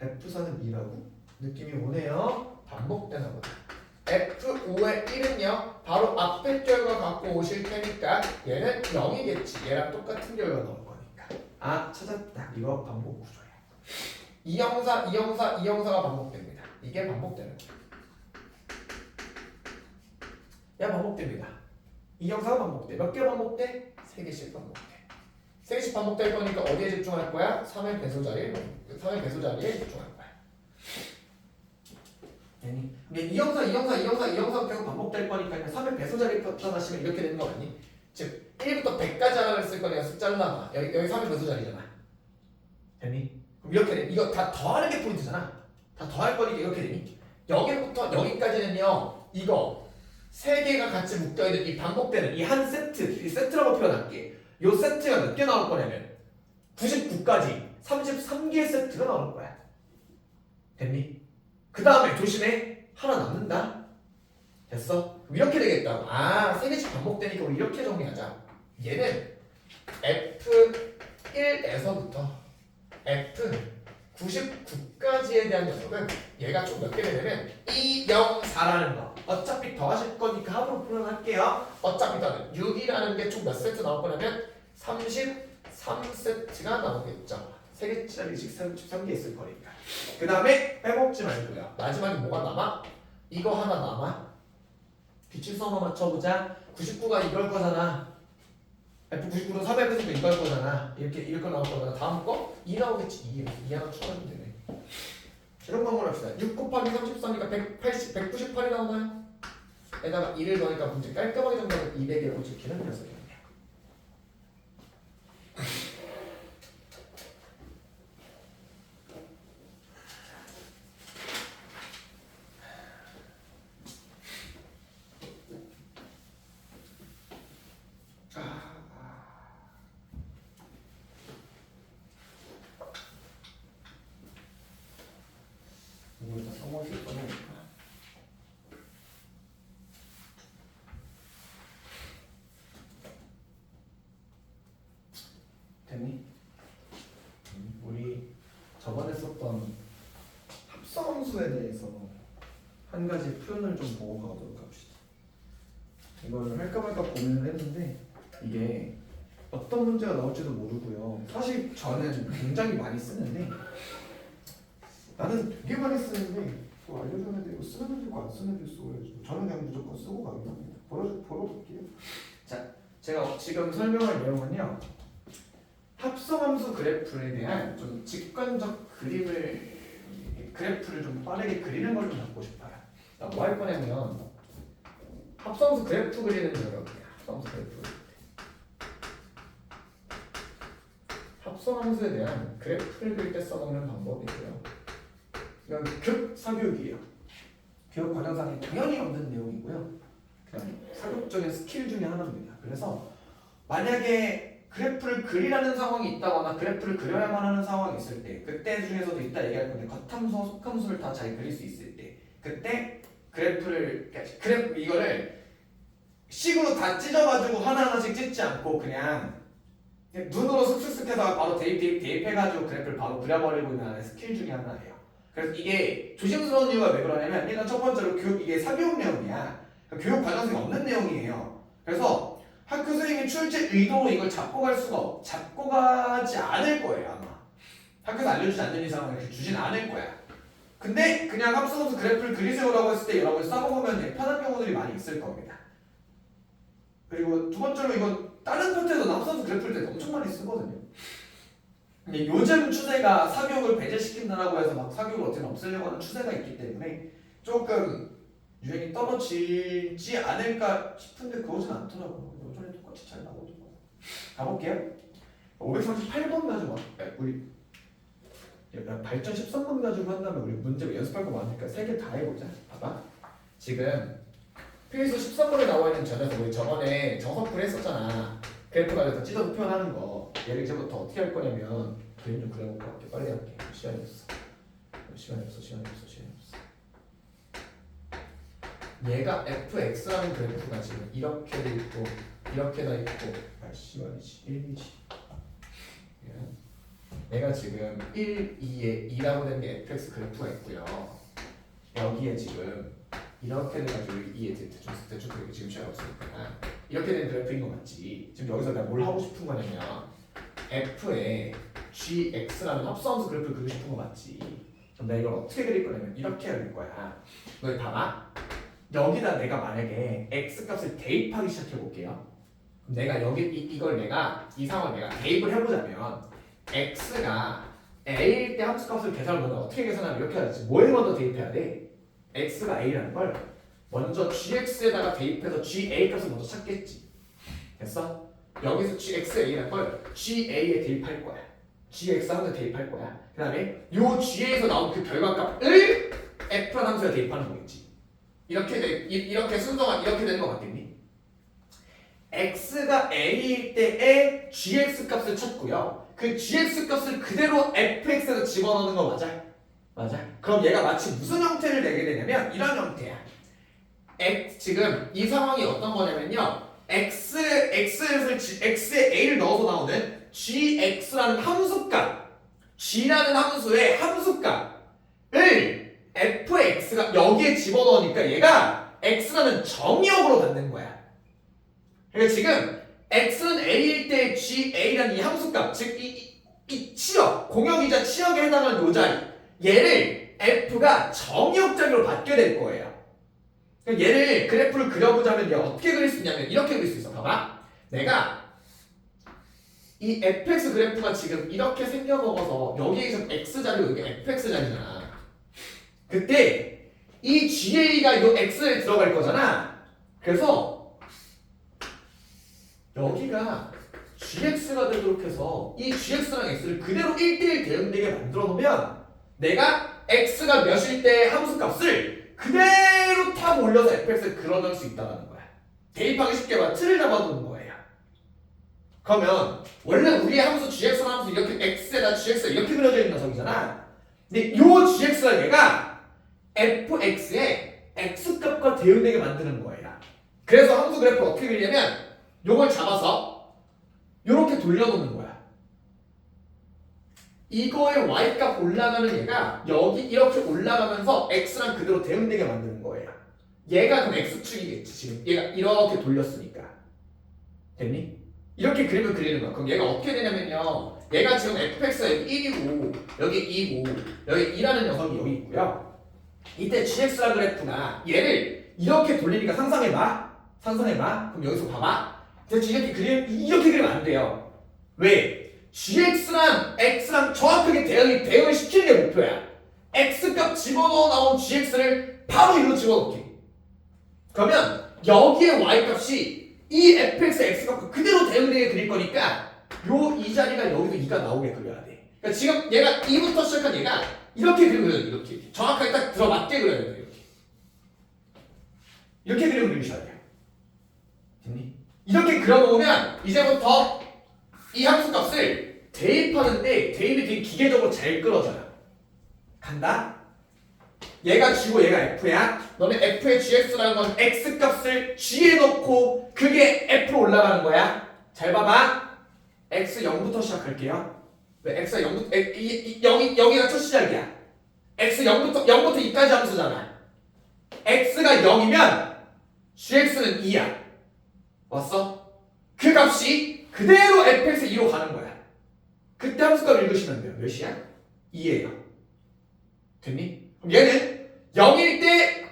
F4는 2라고? 느낌이 오네요. 반복되나 보다. F5의 1은요 바로 앞에 결과 갖고 오실 테니까 얘는 0이겠지. 얘랑 똑같은 결과 나올 거니까. 아 찾았다. 이거 반복 구조야. 이 형사가 반복됩니다. 이게 반복되는 거야. 야 반복됩니다. 이 형사가 반복돼. 몇 개 반복돼? 3개씩 반복돼. 3개씩 반복될 거니까 어디에 집중할 거야? 3의 배수 자리에 집중할 거야. 이 형사 계속 반복될 거니까 3의 배수 자리 나타나시면 이렇게 되는 거 맞니? 즉 1부터 100까지 하나를 쓸 거니까 숫자를 나와. 여기 3의 배수 자리잖아. 됐니? 그럼 이렇게 돼. 이거 다 더하는 게 포인트잖아. 다 더할 거니까 이렇게 되니? 여기부터 여기까지는요. 이거 3개가 같이 묶여있는 이 반복되는 이 한 세트, 이 세트라고 표현할게. 이 세트가 몇 개 나올 거냐면 99까지 33개의 세트가 나올 거야. 됐니? 그 다음에 조심해. 하나 남는다. 됐어? 그럼 이렇게 되겠다고. 3개씩 반복되니까 우리 이렇게 정리하자. 얘는 F1에서부터 F99까지에 대한 녀석은 얘가 총 몇 개 되냐면 2, 0, 4라는 거. 어차피 더하실 거니까 합으로 표현할게요. 어차피 더는 6이라는 게 총 몇 세트 나올 거냐면 33세트가 나오겠죠. 3개짜리씩 33개 있을 거니까. 그 다음에 빼먹지 말고요. 마지막에 뭐가 남아? 이거 하나 남아. 규칙성으로 맞춰보자. 99가 이걸 거잖아. F99는 300에서 이걸 거잖아. 이렇게 나올 거잖아. 다음 거? 2 나오겠지. 2 하나 추가하면 되네. 이런 거 한번 합시다. 6 곱하기 33이니까 198이 나오나요? 에다가 2를 넣으니까 문제 깔끔하게 정답은 200이라고 지키는 녀석이에요. 이거 다 써먹을 거니까. 됐니? 우리 저번에 썼던 합성함수에 대해서 한 가지 표현을 좀 보고 가도록 합시다. 이걸 할까 말까 고민을 했는데 이게 어떤 문제가 나올지도 모르고요. 사실 저는 굉장히 많이 쓰는데 나는 되게 많이 쓰는데 또 알려줘야 되고 쓰는 애도 있고 안 쓰는 애도 있어가지고 저는 그냥 무조건 쓰고 가긴 합니다. 벌어볼게요. 자, 제가 지금 설명할 내용은요. 합성함수 그래프에 대한 좀 직관적 그래프를 좀 빠르게 그리는 걸 좀 갖고 싶어요. 뭐 할 거냐면 합성함수 그래프 그리는 여러분이야. 합성함수 그래프. 합성함수에 대한 그래프를 그릴 때 써먹는 방법이고요. 이건 사교육이에요. 교육 과정상에 당연히 없는 내용이고요. 그냥 사교육적인 스킬 중에 하나입니다. 그래서 만약에 그래프를 그리라는 상황이 있다거나 그래프를 그려야만 하는 상황이 있을 때 그때 중에서도 이따 얘기할 건데 겉함수와 속함수를 다 잘 그릴 수 있을 때 그때 그래프를 이거를 식으로 다 찢어가지고 하나하나씩 찢지 않고 그냥 눈으로 슥슥슥 해서 바로 대입해가지고 그래프를 바로 그려버리고 있는 하나의 스킬 중에 하나예요. 그래서 이게 조심스러운 이유가 왜 그러냐면 일단 첫 번째로 이게 사교육 내용이야. 교육 관련성이 없는 내용이에요. 그래서 학교 선생님이 출제 의도로 이걸 잡고 가지 않을 거예요 아마. 학교에서 알려주지 않는 이상은 이렇게 주진 않을 거야. 근데 그냥 합성해서 그래프를 그리세요라고 했을 때 여러분 써먹으면 편한 경우들이 많이 있을 겁니다. 그리고 두 번째로 이건 다른 파트에도 합성해서 그래프를 때 엄청 많이 쓰거든요. 근데 요즘 추세가 사교육을 배제시킨다라고 해서 막 사교육을 어떻게 없애려고 하는 추세가 있기 때문에 조금 유행이 떨어지지 않을까 싶은데 그러진 않더라고요. 여전히 똑같이 잘 나오더라고요. 가볼게요. 538번 가지고 우리 발전 13번 가지고 한다면 우리 문제 연습할 거 많으니까 3개 다 해보자. 봐봐. 지금 필수 13번에 나와 있는 전에서 우리 저번에 정석풀 했었잖아. 그래프 가지고 찢어서 표현하는 거. 얘를 이제부터 어떻게 할 거냐면 그림 좀 그려볼까? 빨리 할게. 시간이 없어. 얘가 fx라는 그래프가 지금 이렇게 돼 있고 이렇게 돼 있고 시간이지 1이지. 얘가 지금 1, 2에 2라고 된 게 fx 그래프가 있고요. 여기에 지금 이렇게 돼가지고 2에 대충 그리고 지금 시간이 없으니까 이렇게 된 그래프인 거 맞지? 지금 여기서 내가 뭘 하고 싶은 거냐면 f에 gx라는 합성함수 그래프를 그리고 싶은 거 맞지? 그럼 내가 이걸 어떻게 그릴 거냐면 이렇게 그릴 거야. 너 봐봐. 여기다 내가 만약에 x 값을 대입하기 시작해 볼게요. 그럼 내가 여기 이걸 내가 이 상황을 내가 대입을 해보자면 x가 a일 때 함수값을 계산을 먼저 어떻게 계산하면 이렇게 하지? 뭐에 먼저 대입해야 돼? x가 a라는 걸 먼저 gx에다가 대입해서 ga 값을 먼저 찾겠지. 됐어? 여기서 gxa라는 걸 ga에 대입할 거야. gx 함수에 대입할 거야. 그 다음에 요 ga에서 나온 그 결과값을 f라는 함수에 대입하는 거겠지. 이렇게 순서가 이렇게 되는 거 맞겠니? x가 a일 때의 gx 값을 찾고요. 그 gx 값을 그대로 fx에서 집어넣는 거 맞아? 맞아. 그럼 얘가 마치 무슨 형태를 내게 되냐면 이런 형태야. 지금 이 상황이 어떤 거냐면요. x의 a를 넣어서 나오는 gx라는 함수값, g라는 함수의 함수값을 fx가 여기에 집어넣으니까 얘가 x라는 정의역으로 받는 거야. 그러니까 지금 x는 a일 때 ga라는 이 함수값, 즉 이 치역, 공역이자 치역에 해당하는 요 자리, 얘를 f가 정의역 자리로 받게 될 거예요. 그러니까 얘를 그래프를 그려보자면 얘가 어떻게 그릴 수 있냐면 이렇게 그릴 수 있어. 봐봐. 내가 이 fx 그래프가 지금 이렇게 생겨먹어서 여기에 지금 x 자리고 여기 fx 자리잖아. 그때 이 ga가 이 x에 들어갈 거잖아. 그래서 여기가 gx가 되도록 해서 이 gx랑 x를 그대로 1대1 대응되게 만들어 놓으면 내가 x가 몇일 때 함수값을 그대로 탁 올려서 fx에 그려놓을 수 있다는 거야. 대입하기 쉽게 막 틀을 잡아두는 거예요. 그러면 원래 우리의 함수 gx라는 함수 이렇게 x에다 gx가 이렇게 그려져 있는 녀석이잖아. 근데 요 gx가 얘가 fx의 x값과 대응되게 만드는 거예요. 그래서 함수 그래프 어떻게 그리냐면 요걸 잡아서 요렇게 돌려놓는 거야. 이거의 y값 올라가는 얘가 여기 이렇게 올라가면서 x랑 그대로 대응되게 만드는 거예요. 얘가 그럼 x축이겠지. 지금 얘가 이렇게 돌렸으니까. 됐니? 이렇게 그림을 그리는 거야. 그럼 얘가 어떻게 되냐면요. 얘가 지금 fx가 여기 1이고 여기 2고 여기 2라는 녀석이 여기 있고요. 이때 gx라 그래프가 얘를 이렇게 돌리니까 상상해봐. 그럼 여기서 봐봐. 이렇게 그리면 안 돼요. 왜? gx랑 x랑 정확하게 대응을 시키는 게 목표야. x값 집어넣어 나온 gx를 바로 이리로 집어넣기. 그러면 여기에 y값이 이 fx, x값과 그대로 대응되게 그릴 거니까 이 자리가 여기도 2가 나오게 그려야 돼. 그러니까 지금 얘가 2부터 시작한 얘가 이렇게 그려야 돼. 이렇게 정확하게 딱 들어맞게 그려야 돼. 이렇게 그리면 그리셔야 돼요. 됐니? 이렇게 그려놓으면 이제부터 이 함수값을 대입하는데 대입이 되게 기계적으로 잘 끌어져요. 간다. 얘가 G고 얘가 F야. 너는 F의 GX라는 건 X값을 G에 넣고 그게 F로 올라가는 거야. 잘 봐봐. X 0부터 시작할게요. 왜 X가 0부터 0이가 첫 시작이야. X 0부터 2까지 함수잖아. X가 0이면 GX는 2야. 왔어? 그 값이 그대로 fx 2로 가는 거야. 그때 함수값 읽으시면 돼요. 몇이야? 2예요. 됐니? 그럼 얘는 0일 때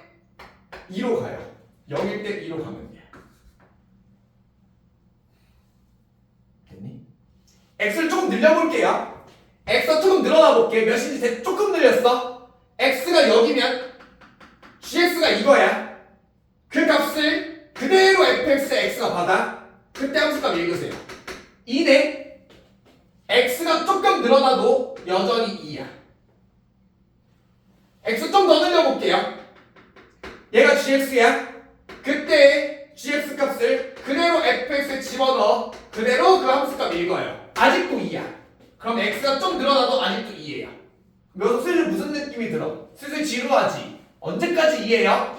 2로 가요. 0일 때 2로 가면 돼. 됐니? x를 조금 늘려볼게요. x가 조금 늘어나 볼게. 몇인지 조금 늘렸어. x가 0이면 gx가 이거야. 그 값을 그대로 fx에 x가 받아. 그때 함수값 읽으세요. 2네. x가 조금 늘어나도 여전히 2야. x 좀 더 늘려볼게요. 얘가 gx야. 그때 gx 값을 그대로 fx에 집어넣어. 그대로 그 함수값 읽어요. 아직도 2야. 그럼 x가 좀 늘어나도 아직도 2예요. 여기서 슬슬 무슨 느낌이 들어? 슬슬 지루하지? 언제까지 2예요?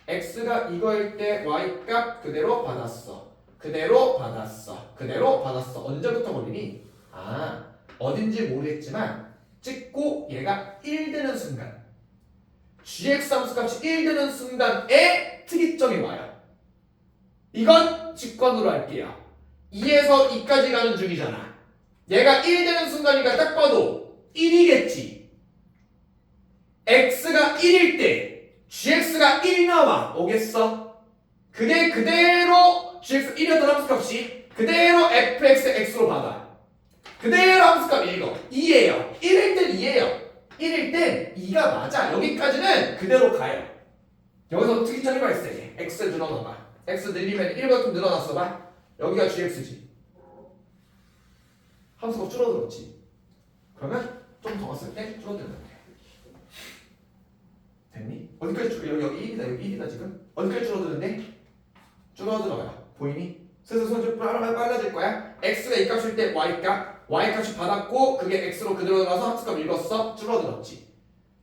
x가 이거일 때 y값 그대로 받았어. 그대로 받았어. 그대로 받았어. 언제부터 걸리니? 아, 어딘지 모르겠지만 찍고 얘가 1 되는 순간, gx 함수값이 1 되는 순간에 특이점이 와요. 이건 직관으로 할게요. 2에서 2까지 가는 중이잖아. 얘가 1 되는 순간이니까 딱 봐도 1이겠지. x가 1일 때 gx가 1 나와. 오겠어? 그게 그대로 gx 1이었던 함수값이 그대로 fx의 x로 받아. 그대로 함수값 읽어. 2예요. 1일 땐 2예요. 1일 땐 2가 맞아. 여기까지는 그대로 가요. 여기서 특이점이 발생해. x 늘어나봐. x 늘리면 1보다 좀 늘어났어 봐. 여기가 gx지. 함수가 줄어들었지. 그러면 좀 더 왔을 때 줄어들면 돼. 됐니? 어디까지 여기 1이다. 여기 1이다 지금. 어디까지 줄어드는데? 줄어들어요. 보이니? 슬슬 손좀 빨라질 거야. x가 이 값일 때 y값이 받았고 그게 x로 그대로 들어가서 함수값 읽었어. 줄어들었지.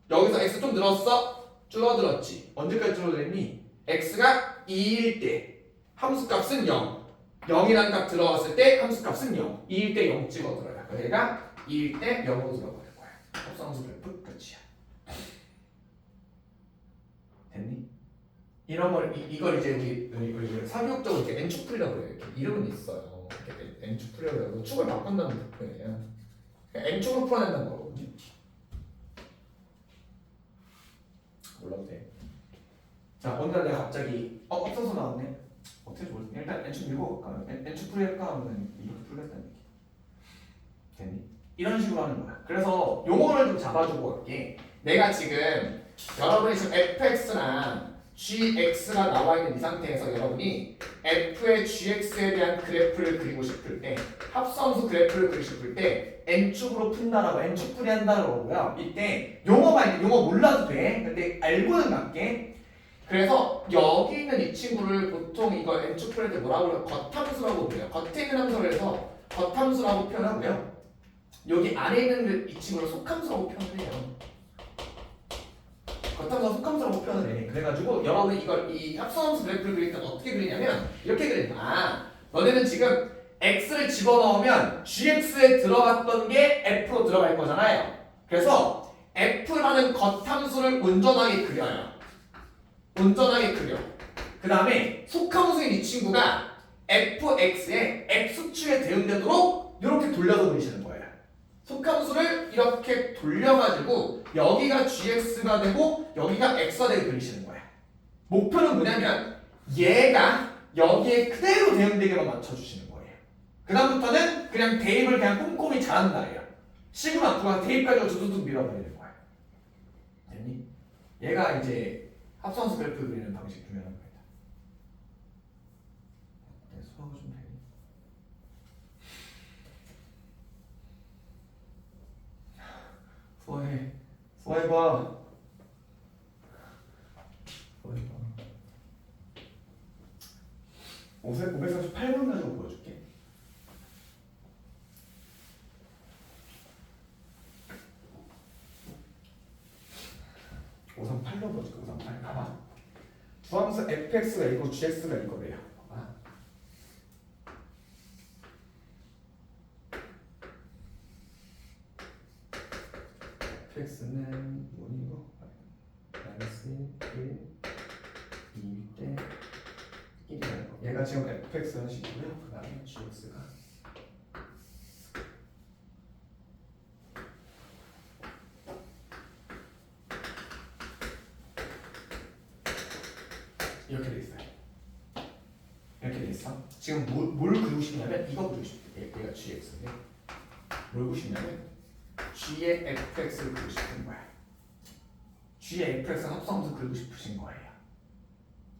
여기서 x 좀 늘었어. 줄어들었지. 언제까지 줄어들었니? x가 2일 때 함수값은 0. 0이라는 값 들어갔을 때 함수값은 0. 2일 때 0 찍어들어요. 얘가 2일 때 0으로 들어버릴 거야. 합성함수 그래프 끝이야. 됐니? 이런 걸 이걸 이제 우리 사교육적으로 이렇게 N축풀이라고 그래요. 이렇게 이름은 있어요. 이렇게 N축풀이라고 해서 축을 바꾼다는 거예요. N축을 풀어낸다는 거거든요. 몰라도 돼. 자, 오늘 내가 갑자기 없어서 나왔네. 어떻게 좋을지 일단 N축 밀고 갈까? N축 풀이 할까 하면 이렇게 풀겠다는 얘기. 됐니? 이런 식으로 하는 거야. 그래서 용어를 좀 잡아주고 갈게. 내가 지금 여러분이 지금 fx랑 gx가 나와 있는 이 상태에서 여러분이 f의 gx에 대한 그래프를 그리고 싶을 때, 합성함수 그래프를 그리고 싶을 때 n축으로 푼다라고 n축풀이 한다라고요. 이때 용어가 용어 몰라도 돼. 근데 알고는 갈게. 그래서 여기 있는 이 친구를 보통 이거 n축풀 할 때 뭐라고 그래요? 겉함수라고 그래요. 겉에 있는 함수를 해서 겉함수라고 표현하고요. 여기 안에 있는 이 친구를 속함수라고 표현을 해요. 겉함수와 속함수라고 표현을 해. 그래가지고 여러분이 이걸 이 합성함수 그래프를 그릴 때 어떻게 그리냐면 이렇게 그린다. 아, 너네는 지금 x를 집어넣으면 gx에 들어갔던 게 f로 들어갈 거잖아요. 그래서 f라는 겉함수를 온전하게 그려요. 온전하게 그려. 그 다음에 속함수인 이 친구가 fx에 x축에 대응되도록 이렇게 돌려서 그리시는 거예요. 속함수를 이렇게 돌려가지고 여기가 gx가 되고 여기가 x가 되게 그리시는 거야. 목표는 뭐냐면 얘가 여기에 그대로 대응되게만 맞춰주시는 거예요. 그 다음부터는 그냥 대입을 그냥 꼼꼼히 잘한다예요. 시그마 구가 대입 가지고 두두둑 밀어버리는 거야. 됐니? 얘가 이제 합성함수 그래프 그리는 방식 중에 하나입니다. 수학을 좀 되니? 수아해봐. 538 살려보지 우선 빨리 가봐. 주함수 fx가 이고 gx가 이거래요. 봐봐. fx는 뭐니고? 마이너스 1, 2대 1이라는 거. 얘가 지금 fx는 식이고요. 그 다음에 gx가 이렇게 돼 있어요. 이렇게 돼 있어. 지금 뭘 그리고 싶냐면 이거 그리고 싶대. 얘가 gx인데 뭘 그리고 싶냐면 g의 fx를 그리고 싶은 거야. g의 fx 합성함수 그리고 싶으신 거예요.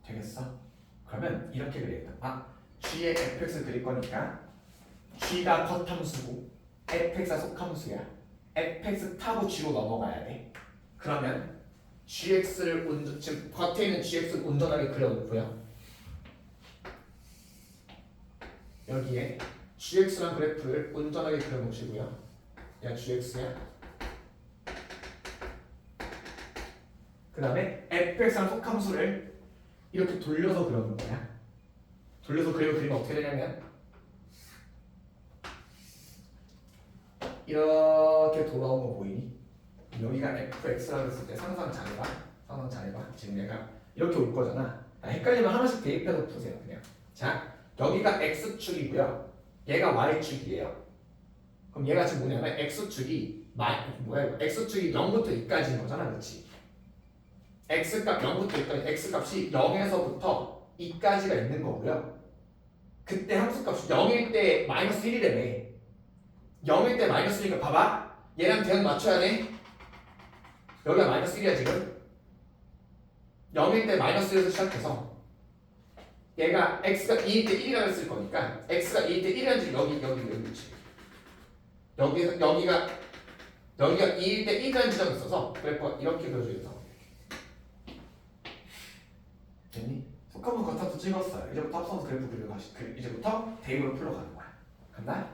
되겠어? 그러면 이렇게 그리겠다. 아, g의 fx 그릴 거니까 g가 겉함수고 fx가 속함수야. fx 타고 g로 넘어가야 돼. 그러면 gx를 지금 겉에 있는 gx를 온전하게 그려놓고요. 여기에 gx란 그래프를 온전하게 그려놓으시고요. 야 gx야. 그 다음에 fx란 속함수를 이렇게 돌려서 그려놓은 거야. 돌려서 그리면 어떻게 되냐면 이렇게 돌아온 거 보이니? 여기가 fx라고 했을 때 상상 잘해봐. 상상 잘해봐. 지금 얘가 이렇게 올 거잖아. 헷갈리면 하나씩 대입해서 푸세요. 그냥. 자, 여기가 x축이고요. 얘가 y축이에요. 그럼 얘가 지금 뭐냐면 x축이 x축이 0부터 2까지인 거잖아. 그렇지? x값 0부터 2까지 x값이 0에서부터 2까지가 있는 거고요. 그때 함수값이 0일 때 마이너스 1이라며. 0일 때 마이너스 1이니까 봐봐. 얘랑 대응 맞춰야 돼. 여기가 마이너스 1이야 지금. 0일 때 마이너스 1에서 시작해서 얘가 x가 2일 때 1이라고 했을 거니까 x가 2일 때 1이라는 지 여기지. 여기가 2일 때 1이라는 지점이 있어서 그래서 이렇게 그려주겠어. 됐니? 속함수 겉함수 찍었어요. 이제부터 합성수 그래프 그리고 이제부터 대입으로 풀러가는 거야. 간다?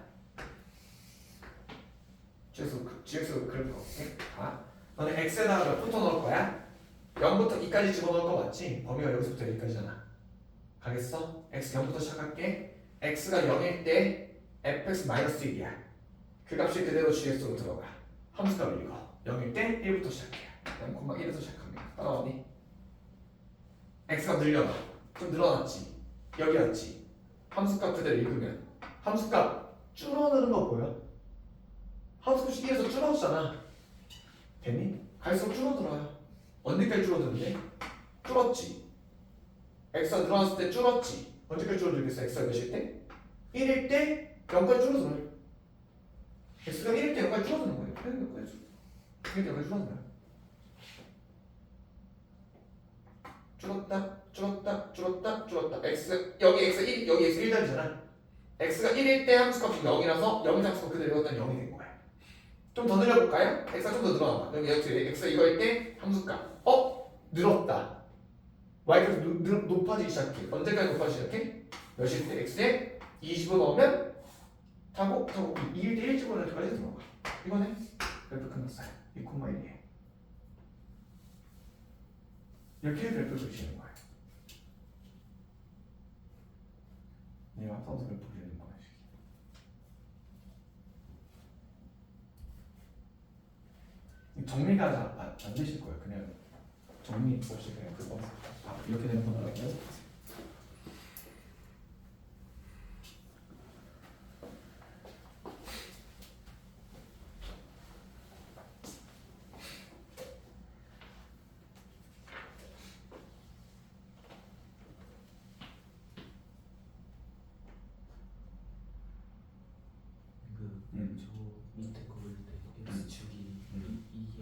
GX 그래프 어떻게? 아, 너는 x에다가 몇 부터 넣을 거야? 0부터 2까지 집어넣을 거 맞지? 범위가 여기서부터 여기까지잖아. 가겠어? x 0부터 시작할게. x가 0일 때 fx-1이야. 그 값이 그대로 gx로 들어가. 함수값 이거. 0일 때 1부터 시작해. 0,1에서 시작합니다. 따라오니? x가 늘려나. 좀 늘어났지. 여기 왔지. 함수값 그대로 읽으면 함수값 줄어드는 거 보여? 함수값이 1에서 줄어들잖아. 됐니? 갈수록 줄어들어요. 언제까지 줄어드는데? 줄었지. x가 늘어났을 때 줄었지. 언제까지 줄어들겠어? x가 몇일 때? 1일 때 0까지 줄어들어요. x가 1일 때 0까지 줄어드는 거예요. 1일 때 0까지 줄어드는 거예요. 줄었다. 여기 x 1답이잖아. x가 1일 때 함수값이 0이라서 0의 함수값 그대로 읽었더니 0이 된 거야. 좀 더 늘려볼까요? x가 좀 더 늘어나봐. 여기 x가 이거일 때 함수값 늘었다. y값이 높아지기 시작해. 언제까지 높아지기 시작해? 몇일 때 x에 25 넣으면 타고 2일 때 1 집어넣을 때까지 들어가. 이거네. 그래프 끝났어요. 2,1이에요. 이렇게 그래프를 그리시는 거예요. 내가 합성수 그래프 그리는 거야. 정리가 안 되실 거예요. 그냥 정리 없이 그냥 그거 이렇게 되는 거라고 해서 저 밑에 거 볼 때 x축이 이게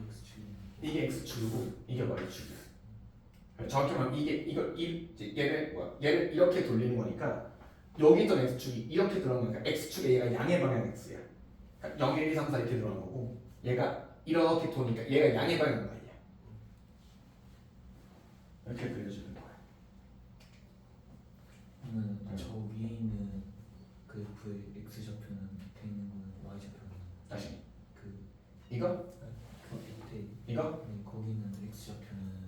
x축이 이게 x축이고 이게 y축이야. 정확히 말하면 얘를 이렇게 돌리는 거니까 여기 있던 x축이 이렇게 들어간 거니까 x축에 얘가 양의 방향 x야. 그러니까 0, 1, 2, 3, 4 이렇게 들어간 거고 얘가 이렇게 도니까 얘가 양의 방향 y야. 이렇게 그려주는 거야. 그러면 저 위에 있는 그래프의 x좌표는 밑에 있는 거는 y좌표는 다시 그 이거? 그 밑에 이거? 네, 거기 있는 x좌표는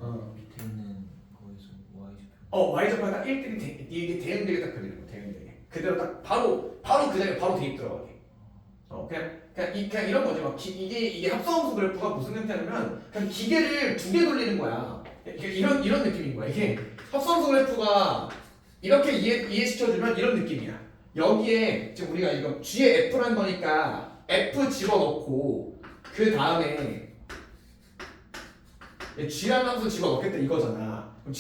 y좌표가 딱 1등이 이게 대응되게 딱 그리는 거 대응되게 그대로 딱 바로 그 자리에 바로 대입 들어가게. 그냥 이런 거지. 막 이게 합성함수 그래프가 무슨 형태냐면 그냥 기계를 두 개 돌리는 거야. 이런 느낌인 거야. 이게 합성함수 그래프가 이렇게 이해시켜주면 이런 느낌이야. 여기에 지금 우리가 이거 G에 F라는 거니까 F 집어넣고 그 다음에 G라는 함수 집어넣겠다 이거잖아. 그럼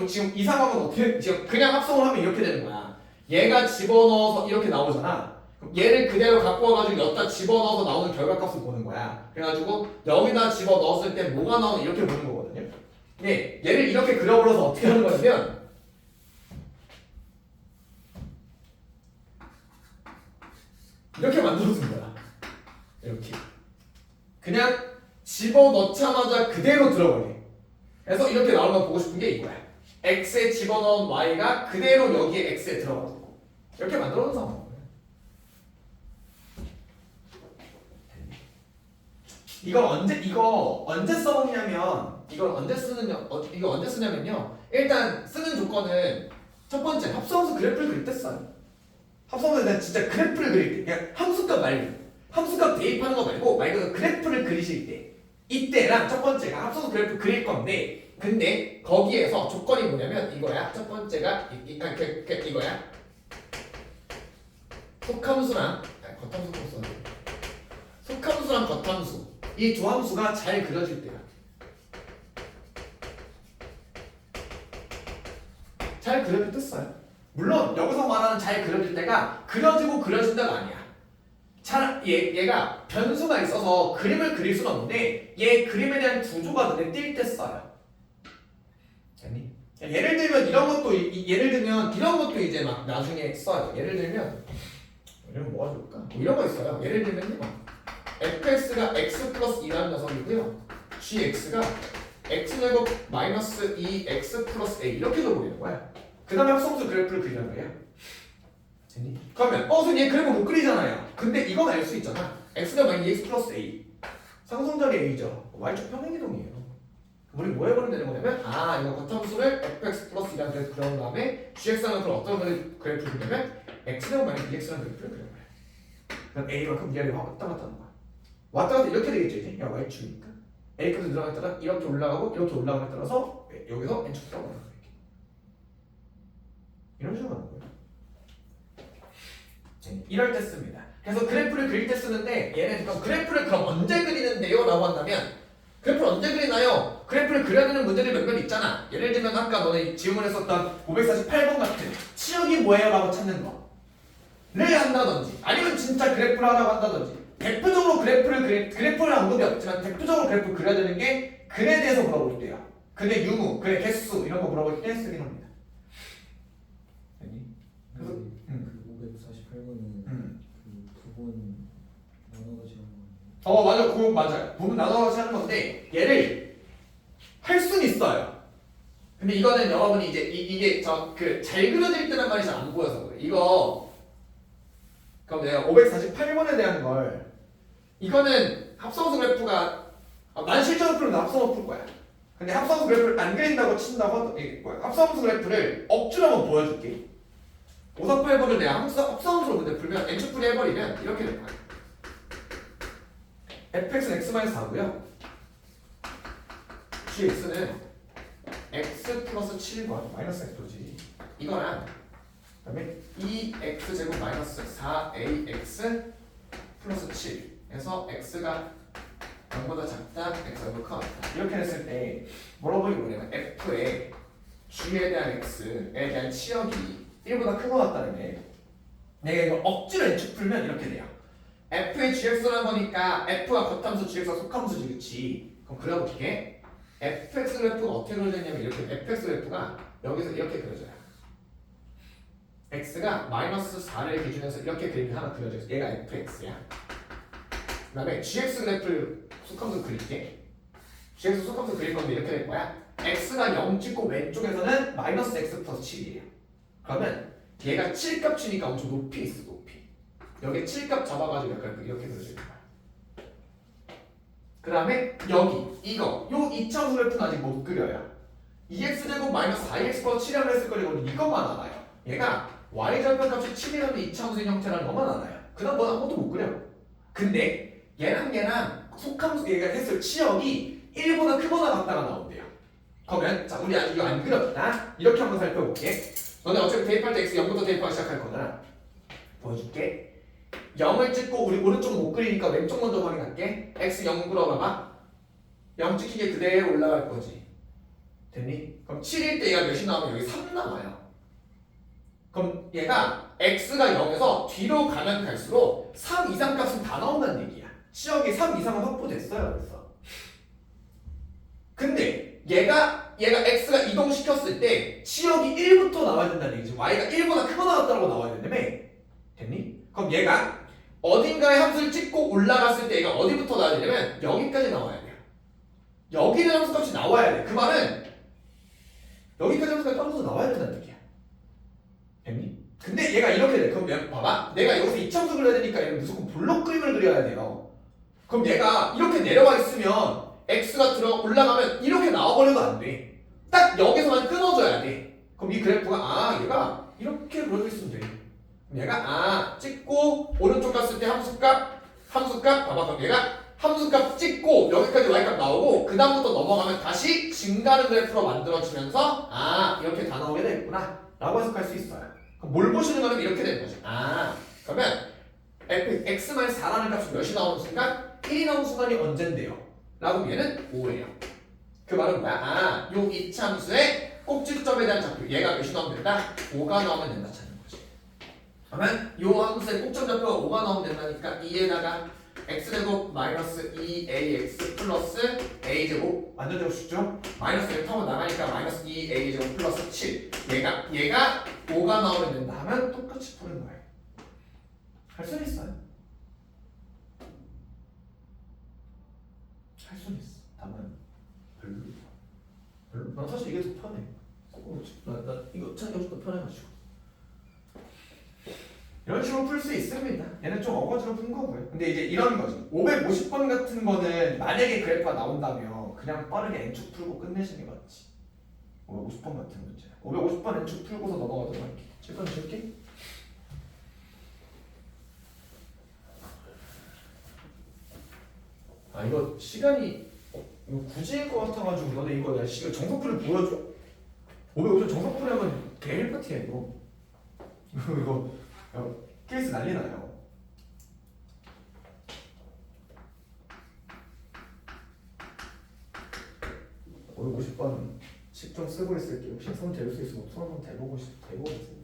지금 이 상황은 어떻게 지금 그냥 합성을 하면 이렇게 되는 거야. 얘가 집어넣어서 이렇게 나오잖아. 그럼 얘를 그대로 갖고 와가지고 여기다 집어넣어서 나오는 결과값을 보는 거야. 그래가지고 여기다 집어넣었을 때 뭐가 나오는 이렇게 보는 거거든요. 근데 얘를 이렇게 그려버려서 어떻게 하는 거냐면 이렇게 만들어준 거야. 이렇게 그냥 집어넣자마자 그대로 들어가게. 그래서 이렇게 나오는 거 보고 싶은 게 이거야. x에 집어넣은 y가 그대로 여기에 x에 들어가고 이렇게 만들어놓은 상황. 이거 언제 써먹냐면 이거 언제 쓰냐면요. 일단 쓰는 조건은 첫 번째 합성함수 그래프를 그릴 때 써요. 합성함수는 진짜 그래프를 그릴 때 그냥 함수값 말고 함수값 대입하는 거 말고 그래프를 그리실 때 이때랑 첫 번째가 합성함수 그래프 그릴 건데 근데 거기에서 조건이 뭐냐면 이거야. 첫 번째가 이거야. 속함수랑 속함수랑 겉함수 이 두 함수가 잘 그려질 때야. 잘 그려질 때 써요. 물론 여기서 말하는 잘 그려질 때가 그려지고 그려진다가 아니야. 얘가 변수가 있어서 그림을 그릴 수는 없는데 얘 그림에 대한 구조가 눈에 띌 때 써요. 아니? 예를 들면 이런 것도 이제 막 나중에 써요. 예를 들면 뭐가 좋을까? 뭐 이런 거 있어요. 예를 들면요. fx가 x 플러스 2라는 녀석이고요. gx가 x제곱 마이너스 2x 플러스 a 이렇게 줘버리는 거야. 그 다음에 합성수 그래프를 그리는 거야. 됐니? 그러면 선생님 얘 그래프 못 그리잖아요. 근데 이건 알 수 있잖아. x가 마이너스 2x 플러스 a 상성자리 a죠. y축 평행이동이에요. 우리 뭐 해버리면 되는 거냐면 이거 겉함수를 fx 플러스 2라는 그래프 그려온 다음에 gx라는 그걸 어떤 그래프를 그리냐면 x제곱 마이너스 2x라는 그래프를 그려요. 그럼 a만큼 위아래 왔다 갔다 하는 거야. 왔다 갔다 이렇게 되겠죠 이제. 야 y축이니까 a값이 들어가에 따라 이렇게 올라가고 이렇게 올라가에 따라서 여기서 n축 들어가는 거야. 이런 식으로 하는 거예요. 이럴 때 씁니다. 그래서 그래프를 그릴 때 쓰는데 얘는 그럼 그래프를 그럼 언제 그리는데요? 라고 한다면 그래프를 언제 그리나요? 그래프를 그려야 되는 문제들이 몇몇 있잖아. 예를 들면 아까 너네 지문을 했었던 548번 같은 치역이 뭐예요? 라고 찾는 거를 한다든지 아니면 진짜 그래프를 하라고 한다든지 대표적으로 그래프를 언급이 없지만 대표적으로 그래프 그려야 되는 게 글에 대해서 물어볼 때요. 글의 유무, 글의 개수 이런 거 물어볼 때 쓰긴 합니다. 그래서 그 548번은 그 부분 나눠가지고 하는 거예요. 맞아. 그거 맞아요. 부분 나눠서 하는 건데 얘를 할 수는 있어요. 근데 이거는 여러분이 이제 이게 잘 그려질 때란 말이 잘 안 보여서 그래. 이거 그럼 내가 548번에 대한 걸 이거는 합성수 그래프가 난 실전으로 풀면 합성으로 풀 거야. 근데 합성수 그래프를 안 그린다고 친다고 합성수 그래프를 억지로 한번 보여줄게. 548번을 내가 합성함수로 문제 풀면 n축분해 해버리면 이렇게 될 거야. fx는 x-4고요. gx는 x 플러스 7번 마이너스 x지. 이거랑 그 다음에 2x제곱 마이너스 4ax 플러스 7에서 x가 0보다 작다, x가 커다. 이렇게 했을 때 물어보기 뭐냐면 f의 g에 대한 x에 대한 치역이 1보다 큰 것 같다는 게 내가 이거 억지로 n축 풀면 이렇게 돼요. f의 gx라는 거니까 f가 겉함수 gx가 속함수지 그치? 그럼 그려볼게. fx 그래프가 어떻게 그려졌냐면 이렇게 fx 그래프가 여기서 이렇게 그려져요. x가 마이너스 4를 기준해서 이렇게 그림이 하나 그려져요. 얘가 fx야. 그 다음에 gx 그래프를 속함수 그릴게. gx 속함수 그릴 건데 이렇게 될 거야. x가 0 찍고 왼쪽에서는 마이너스 x 플러스 7이에요. 그러면 얘가 7값 치니까 엄청 높이 있어. 높이. 여기 7값 잡아가지고 약간 이렇게 그려주는 거야. 그 다음에 여기 이거 요 2차함수 그래프는 아직 못 그려요. 2x제곱 마이너스 4x 플러스 7이라고 했을 거리고 이것만 알아요. 얘가 y절편값이 7이라는 이차함수의 형태라는 것만 알아요. 그 다음 뭐 아무것도 못 그려. 근데 얘랑 속함수 얘가 했을 치역이 1보다 크거나 같다가 나온대요. 그러면 자 우리 아직 이거 안 그렸다. 이렇게 한번 살펴볼게. 너네 어차피 대입할 때 x 0부터 대입하기 시작할 거잖아. 보여줄게. 0을 찍고 우리 오른쪽 못 그리니까 왼쪽 먼저 확인할게. x 0 그려봐봐. 0 찍히게 그대로 올라갈 거지. 됐니? 그럼 7일 때 얘가 몇이 나오면 여기 3 나와요. 그럼 얘가 x가 0에서 뒤로 가면 갈수록 3 이상 값은 다 나온다는 얘기야. 치역이 3 이상은 확보됐어요. 그래서 근데 얘가 x가 이동시켰을 때 치역이 1부터 나와야 된다는 얘기지. y가 1보다 크거나 같다고 나와야 된다며. 됐니? 그럼 얘가 어딘가에 함수를 찍고 올라갔을 때 얘가 어디부터 나와야 되냐면 여기까지 나와야 돼요. 여기는 함수값이 나와야 돼. 그 말은 여기까지 함수값이 떨어져서 나와야 된다는 얘기야. 됐니? 근데 얘가 이렇게 돼. 그럼 봐봐. 내가 여기서 이차함수 그려야 되니까 얘는 무조건 블록 그림을 그려야 돼요. 그럼 얘가 이렇게 내려와 있으면 x가 올라가면 이렇게 나와버려도 안 돼. 딱 여기서만 끊어줘야 돼. 그럼 이 그래프가 얘가 이렇게 그려져 있으면 돼. 얘가 찍고 오른쪽 갔을 때 함수값 봐봐. 그럼 얘가 함수값 찍고 여기까지 y값 나오고 그 다음부터 넘어가면 다시 증가하는 그래프로 만들어지면서 이렇게 다 나오게 되겠구나 라고 해석할 수 있어요. 그럼 뭘 보시는 거는 이렇게 되는 거죠. 그러면 x-4라는 값이 몇이 나오는 순간 1이 나오는 순간이 언젠데요? 라고 얘는 5예요. 그 말은 뭐야? 요 이차함수의 꼭지점에 대한 좌표 얘가 몇이 나오면 된다? 5가 나오면 된다 찾는 거지. 그러면 요 함수의 꼭지점 좌표가 5가 나오면 된다니까 2에다가 x제곱 마이너스 2ax 플러스 a제곱 완전 제곱 쉽죠? 마이너스 1 타고 나가니까 마이너스 2a제곱 플러스 7 얘가 5가 나오면 된다 하면 똑같이 푸는 거예요. 할 수는 있어요. 할 수는 있어. 다만 별로. 난 사실 이게 더 편해. 나 이거 참 여기서 더 편해가지고. 이런 식으로 풀 수 있습니다. 얘는 좀 어거지로 푼 거고요. 근데 이제 이런 거지. 550번 같은 거는 만약에 그래프가 나온다면 그냥 빠르게 n축 풀고 끝내시는 게 맞지. 550번 같은 문제. 550번 n축 풀고서 넘어가도록 할게. 7번 줄게. 이거 시간이 이거 굳이일 것 같아가지고 너네 이거 야 정석풀이 보여줘? 550번 정석풀이 하면 개일 파티야 이거. 이거 케이스 난리 나요. 550번 10점 쓰고 있을게. 혹시 손 대볼 수 있으면 손 한번 대보고 있어요.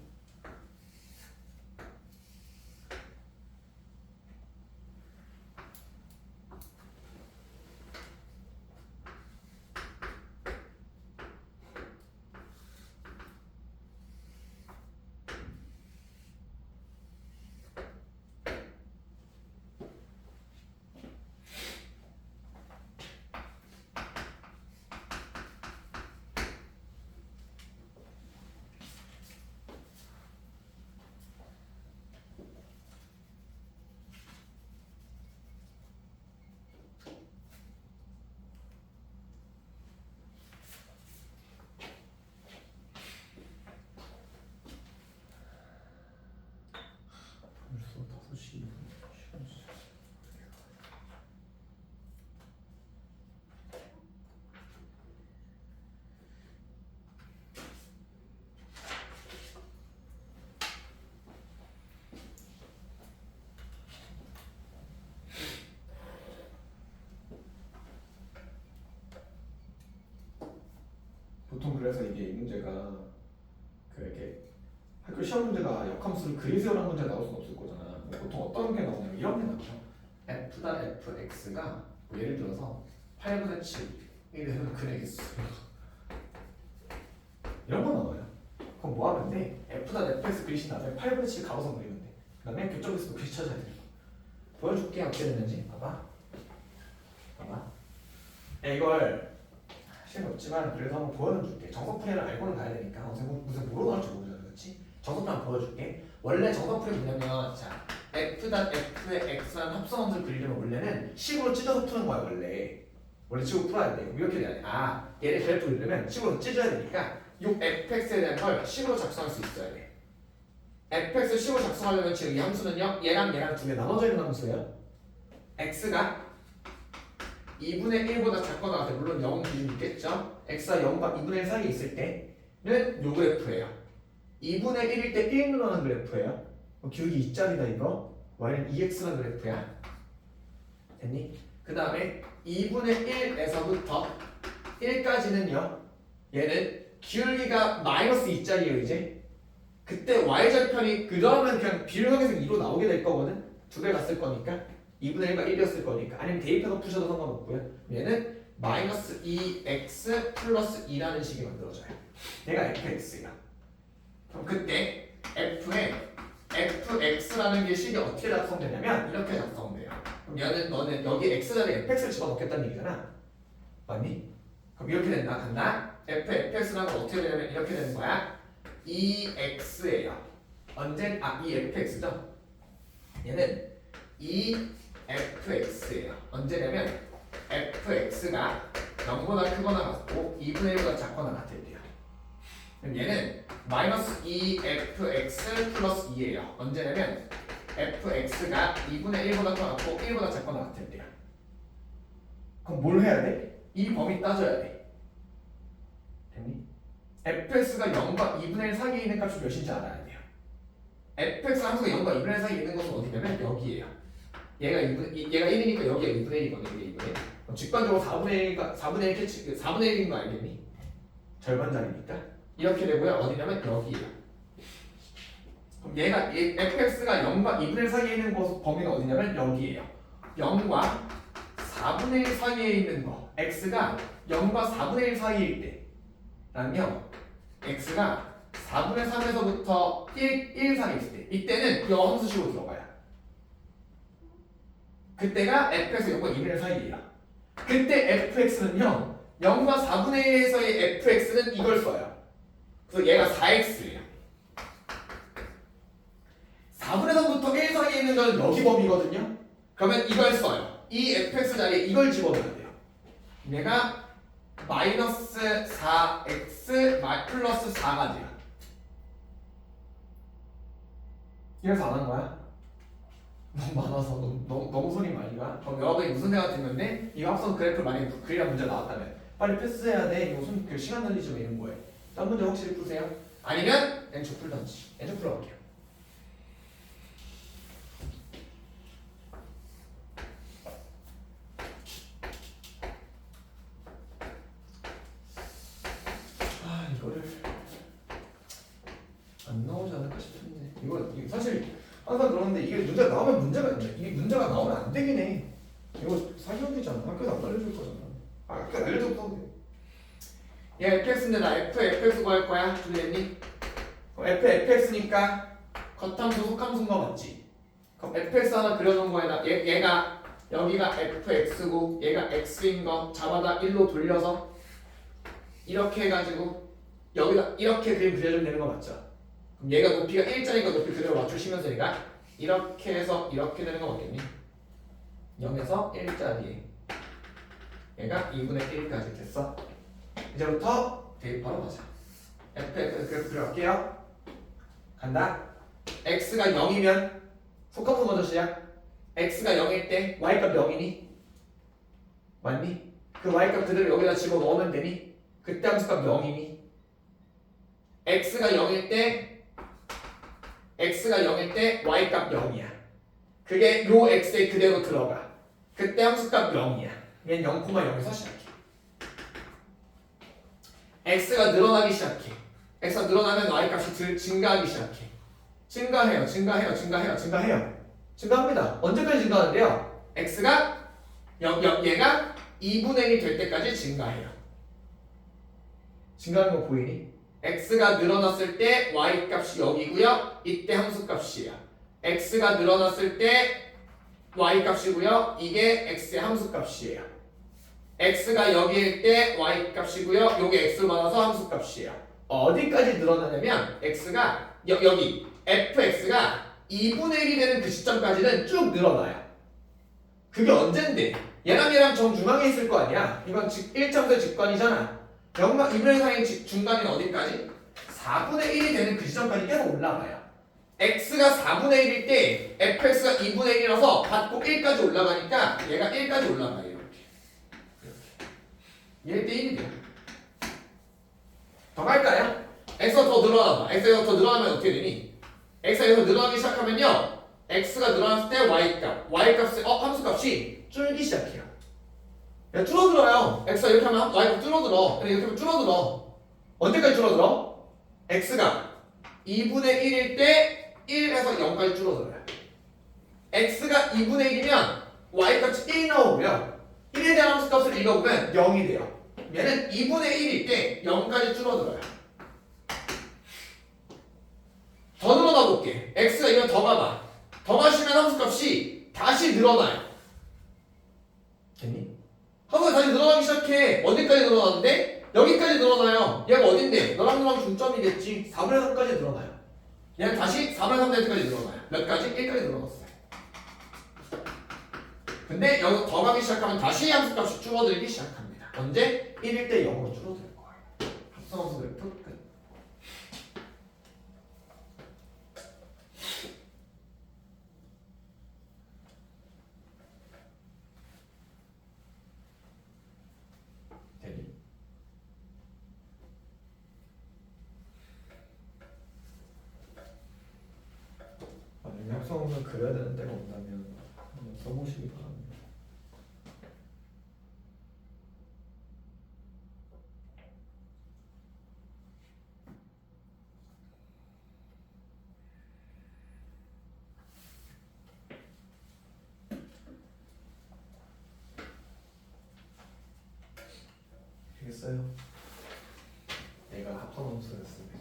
보통 그래서 이게 이 문제가 이렇게 학교 시험 문제가 역함수를 그리세요라는 문제 나올 수는 없을 거잖아. 보통 어떤 게 나오냐면 이런 게 나와요. f다 fx가 뭐 예를 들어서 8분의 7 이래서 그래야겠어. 이런 거 나와요. 그럼 뭐 하면 돼? f다 fx 그리신 다음에 8분의 7 가로선 그리면 돼. 그 다음에 교점에서도 그리 찾아야 돼. 보여줄게 어떻게 됐는지. 봐봐. 이걸 시간 없지만 그래도 한번 보여줄게. 정석풀이를 알고는 가야 되니까 무슨 뭐로 나올지 모르잖아, 그렇지? 정석풀이 한번 보여줄게. 원래 정석풀이 뭐냐면 자 f의 x라는 합성함수를 그리려면 원래는 식으로 찢어서 푸는 거야 원래. 원래 식으로 풀어야 돼요. 이렇게 돼야 돼. 아, 얘를 그래프 그리려면 식으로 찢어야 되니까 이 fx에 대한 걸 식으로 작성할 수 있어야 돼. fx 식으로 작성하려면 지금 이 함수는요, 얘랑 두 개 나눠져 있는 함수예요. x가 2분의 1보다 작거나 같아. 물론 0 기준이 있겠죠. x가 0과 2분의 1 사이에 있을 때는 요 그래프예요. 2분의 1일 때 1 늘어나는 그래프예요. 기울기 2짜리다 이거. y는 2x라는 그래프야. 됐니? 그 다음에 2분의 1에서부터 1까지는요, 얘는 기울기가 마이너스 2짜리예요 이제. 그때 y절편이 그러면 그냥 비례형에서 2로 나오게 될 거거든. 두 배 갔을 거니까 2분의 1과 1이었을 거니까. 아니면 대입해서 푸셔도 상관없고요. 얘는 마이너스 2x 플러스 2라는 식이 만들어져요. 얘가 fx예요. 그럼 그때 f에 fx라는 게 식이 어떻게 작성되냐면 이렇게 작성돼요. 그럼 얘는 너는 여기 x자리에 fx를 집어넣겠다는 얘기잖아. 맞니? 그럼 이렇게 된다. 간다. fx라는 건 어떻게 되냐면 이렇게 되는 거야. 2x예요. 언제? 이 fx죠. 얘는 2fx예요. 언제냐면 fx가 0보다 크거나 같고 2분의 1보다 작거나 같을 때요. 그럼 얘는 마이너스 2fx 플러스 2예요. 언제냐면 fx가 2분의 1보다 크고 1보다 작거나 같을 때요. 그럼 뭘 해야 돼? 이 범위 따져야 돼. 됐니? fx가 0과 2분의 1 사이에 있는 값이 몇인지 알아야 돼요. fx 함수가 0과 2분의 1 사이에 있는 것은 어디냐면 여기에요. 얘가 1이니까 여기가 2분의 1이거든요. 이게 2분의 1. 그럼 직관적으로 4분의 1인 거 알겠니? 절반짜리니까. 이렇게 되고요. 어디냐면 여기에요. 그럼 얘가 fx가 0과 2분의 1 사이에 있는 곳 범위가 어디냐면 여기에요. 0과 4분의 1 사이에 있는 거. x가 0과 4분의 1 사이일 때. 라는요. x가 4분의 3에서부터 1 사이에 있을 때. 이때는 요 함수식으로 들어가요. 그때가 fx 0과 2분의 1 사이에요. 그때 fx는요. 0과 4분의 1에서의 fx는 이걸 써요. 그래서 얘가 4x예요. 4분의 3부터 1 사이에 있는 건 여기 범위거든요. 그러면 이걸 써요. 이 fx 자리에 이걸 집어넣어야 돼요. 얘가 마이너스 4x 플러스 4가 돼요. 이래서 안 한 거야? 너무 많아서 너무 손이 많이 가. 그럼 여러분이 무슨 생각 드는데 이 합성 그래프 만약에 그리란 문제 나왔다면 빨리 패스해야 돼. 이거 시간 날리지 마 이런 거예요. 딴 문제 확실히 푸세요. 아니면 엔초 풀던지. 엔초 풀어볼게요. 이거를 안 나오지 않을까 싶은데 이거 사실 항상 그러는데 이게 문제가 나오면 문제가 있네. 이게 문제가 나오면 안 되긴 해. 이거 사기업이잖아. 학교에서 안 알려줄 거잖아. 학교에 알려줘도 돼. 얘 fx인데 나 fx 구할 거야. 준비됐니? 그럼 fx니까 겉함수 속함수인 거 맞지? 그럼 fx 하나 그려놓은 거에다 얘가 여기가 fx고 얘가 x인 거 잡아다 1로 돌려서 이렇게 해가지고 여기다 이렇게 그림 그려주면 되는 거 맞죠? 그럼 얘가 높이가 1짜리니까 높이 그대로 맞추시면서 얘가 이렇게 해서 이렇게 되는 거 맞겠니? 0에서 1짜리 얘가 2분의 1까지 됐어. 이제부터 대입하러 가자. fx 그래프 그려갈게요. 간다. x가 0이면 속함수 먼저 시작. x가 0일 때 y값 0이니? 맞니? 그 y값 그대로 여기다 집어넣으면 되니? 그때 함수값 0이니? x가 0일 때 y값 0이야. 그게 요 x에 그대로 들어가. 그때 함수값 0이야. 얘는 0,0에서 시작해. x가 늘어나기 시작해. x가 늘어나면 y값이 증가하기 시작해. 증가해요. 증가합니다. 언제까지 증가하는데요? x가 얘가 2분의 1이 될 때까지 증가해요. 증가하는 거 보이니? x가 늘어났을 때 y값이 여기고요. 이때 함수값이에요. x가 늘어났을 때 y값이고요. 이게 x의 함수값이에요. x가 여기일 때 y값이고요. 요게 x로 받아서 함수값이에요. 어디까지 늘어나냐면 x가 여기 fx가 2분의 1이 되는 그 시점까지는 쭉 늘어나요. 그게 언젠데? 얘랑 정중앙에 있을 거 아니야. 이건 1점의 직관이잖아. 2분의 4의 중간인 어디까지? 4분의 1이 되는 그 지점까지 계속 올라가요. x가 4분의 1일 때 fx가 2분의 1이라서 받고 1까지 올라가니까 얘가 1까지 올라가요. 이렇게. 얘 때 1이 돼요. 더 갈까요? x가 더 늘어나봐. x가 더 늘어나면 어떻게 되니? x가 더 늘어나기 시작하면요. x가 늘어났을 때 y값, 함수값이 줄기 시작해요. 야, 줄어들어요. x가 이렇게 하면 y값 줄어들어. 이렇게 하면 줄어들어. 언제까지 줄어들어? x가 2분의 1일 때 1에서 0까지 줄어들어요. x가 2분의 1이면 y값이 1 나오고요. 1에 대한 함수값을 읽어보면 0이 돼요. 얘는 2분의 1일 때 0까지 줄어들어요. 더 늘어나 볼게. x가 이거 더 가봐. 더 가시면 함수값이 다시 늘어나요. 됐니? 함수가 다시 늘어나기 시작해. 어디까지 늘어나는데? 여기까지 늘어나요. 얘가 어딘데? 너랑 너랑 중점이겠지. 4분의 3까지 늘어나요. 얘는 다시 4분의 3 될 때까지 늘어나요. 몇 가지? 1까지 늘어났어요. 근데 여기서 더 가기 시작하면 다시 함수값이 줄어들기 시작합니다. 언제? 1일 때 0으로 줄어들 거예요. 합성함수 그래프 끝. 되니? 만약에 합성함수를 그려야 되는 때가 온다면 한번 써보시기 바랍니다. 되겠어요? 내가 합성함수였습니다.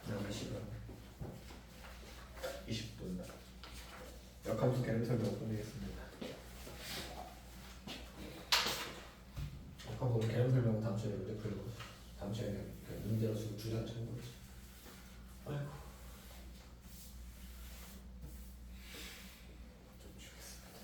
남은 시간 20분. 역함수 개념 설명 보내겠습니다. 역함수 개념 설명은 다음 시간에 문제 풀고 다음 시간에 문제로 주고 주장 참고해주세요. 아이고. 좀 주겠습니다.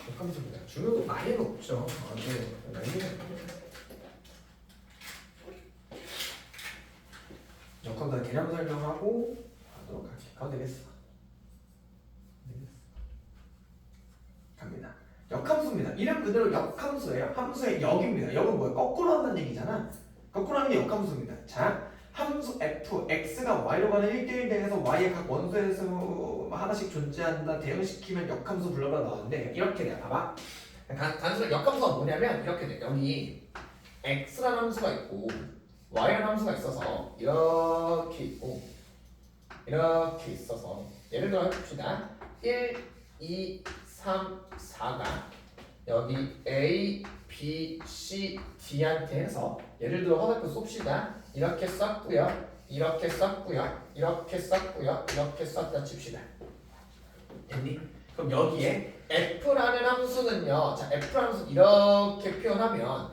역함수입니다. 중요도 많이 높죠. 아주 역함수 개념 설명하고 하도록 할게요. 가도 되겠어. 갑니다. 역함수입니다. 이름 그대로 역함수예요. 함수의 역입니다. 역은 뭐예요? 거꾸로 한다는 얘기잖아. 거꾸로 하는 게 역함수입니다. 자, 함수 f, x가 y로 가는 1대1 대에서 y의 각 원소에서 하나씩 존재한다. 대응시키면 역함수 블러블러 나왔는데 이렇게 돼요. 봐봐. 단순히 역함수가 뭐냐면 이렇게 돼. 여기 x라는 함수가 있고 y라는 함수가 있어서 이렇게 있고 이렇게 있어서 예를 들어 해봅시다. 1, 2, 3, 4가 여기 A, B, C, D한테 해서 예를 들어 화살표 쏩시다. 이렇게 썼고요. 이렇게 썼고요. 이렇게 썼고요. 이렇게 썼다 칩시다. 됐니? 그럼 여기에 F라는 함수는요. 자, F라는 함수 이렇게 표현하면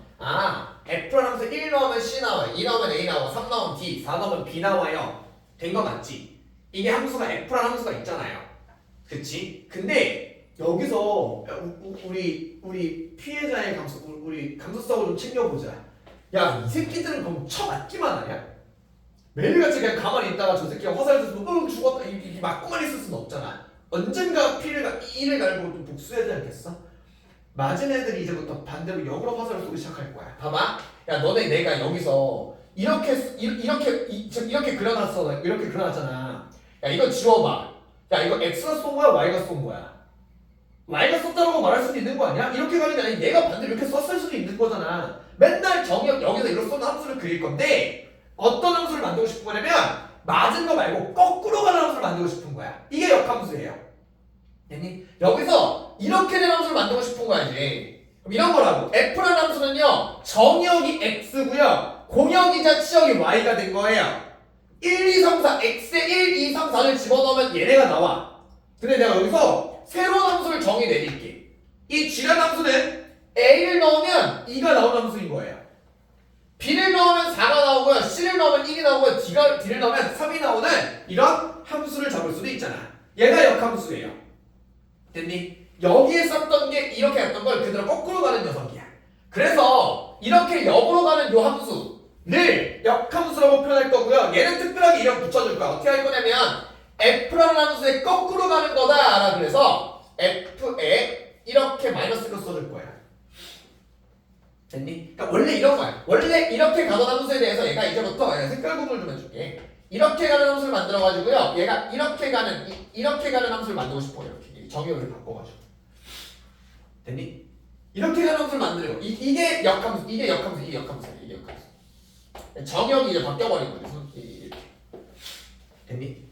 F라는 함수 1 넣으면 C 나와요. 2 넣으면 A 나와요. 3 넣으면 D, 4 넣으면 B 나와요. 된 거 맞지? 이게 함수가 F라는 함수가 있잖아요. 그치? 근데 여기서 우리 피해자의 감수, 우리 감수성을 좀 챙겨보자. 야, 이 새끼들은 그럼 쳐맞기만 하냐? 매일같이 그냥 가만히 있다가 저 새끼가 화살 쏘면 죽었다 이렇게 맞고만 있을 수는 없잖아. 언젠가 이를 갈고 좀 복수해야 되지 않겠어? 맞은 애들이 이제부터 반대로 역으로 화살을 쏘기 시작할 거야. 봐봐. 야, 너네 내가 여기서 이렇게 그려놨어. 이렇게 그려놨잖아. 야, 이거 지워봐. 야, 이거 X가 쏜 거야? Y가 쏜 거야? Y가 썼다고 말할 수도 있는 거 아니야? 이렇게 가는 게 아니라 얘가 반대로 이렇게 썼을 수도 있는 거잖아. 맨날 정역 여기서 이렇게 쏘는 함수를 그릴 건데 어떤 함수를 만들고 싶은 거냐면 맞은 거 말고 거꾸로 가는 함수를 만들고 싶은 거야. 이게 역함수예요. 됐니? 여기서 이렇게 된 함수를 만들고 싶은 거야 이제. 그럼 이런 거라고. F라는 함수는요 정역이 X고요 공역이자 치역이 Y가 된 거예요. 1, 2, 3, 4 X에 1, 2, 3, 4를 집어넣으면 얘네가 나와. 근데 내가 여기서 새로운 함수를 정의 내릴게. 이 G라는 함수는 A를 넣으면 2가 나오는 함수인 거예요. B를 넣으면 4가 나오고요. C를 넣으면 1이 나오고요. D를 넣으면 3이 나오는 이런 함수를 잡을 수도 있잖아. 얘가 역함수예요. 됐니? 여기에 썼던 게 이렇게 했던 걸 그대로 거꾸로 가는 녀석이야. 그래서 이렇게 역으로 가는 요 함수를 역함수라고 표현할 거고요. 얘는 특별하게 이름 붙여줄 거야. 어떻게 할 거냐면 F라는 함수에 거꾸로 가는 거다. 그래서 F에 이렇게 마이너스로 써줄 거야. 됐니? 그러니까 원래 이런 거야. 원래 이렇게 가던 함수에 대해서 얘가 이제부터 색깔 구분을 좀 해줄게. 이렇게 가는 함수를 만들어가지고요. 얘가 이렇게 가는 함수를 만들고 싶어. 이렇게 정의를 바꿔가지고. 됐니? 이렇게 가는 함수를 만들고 이게 역함수, 이게 역함수야. 정의이 이제 바뀌어버린 거지. 이렇게. 됐니?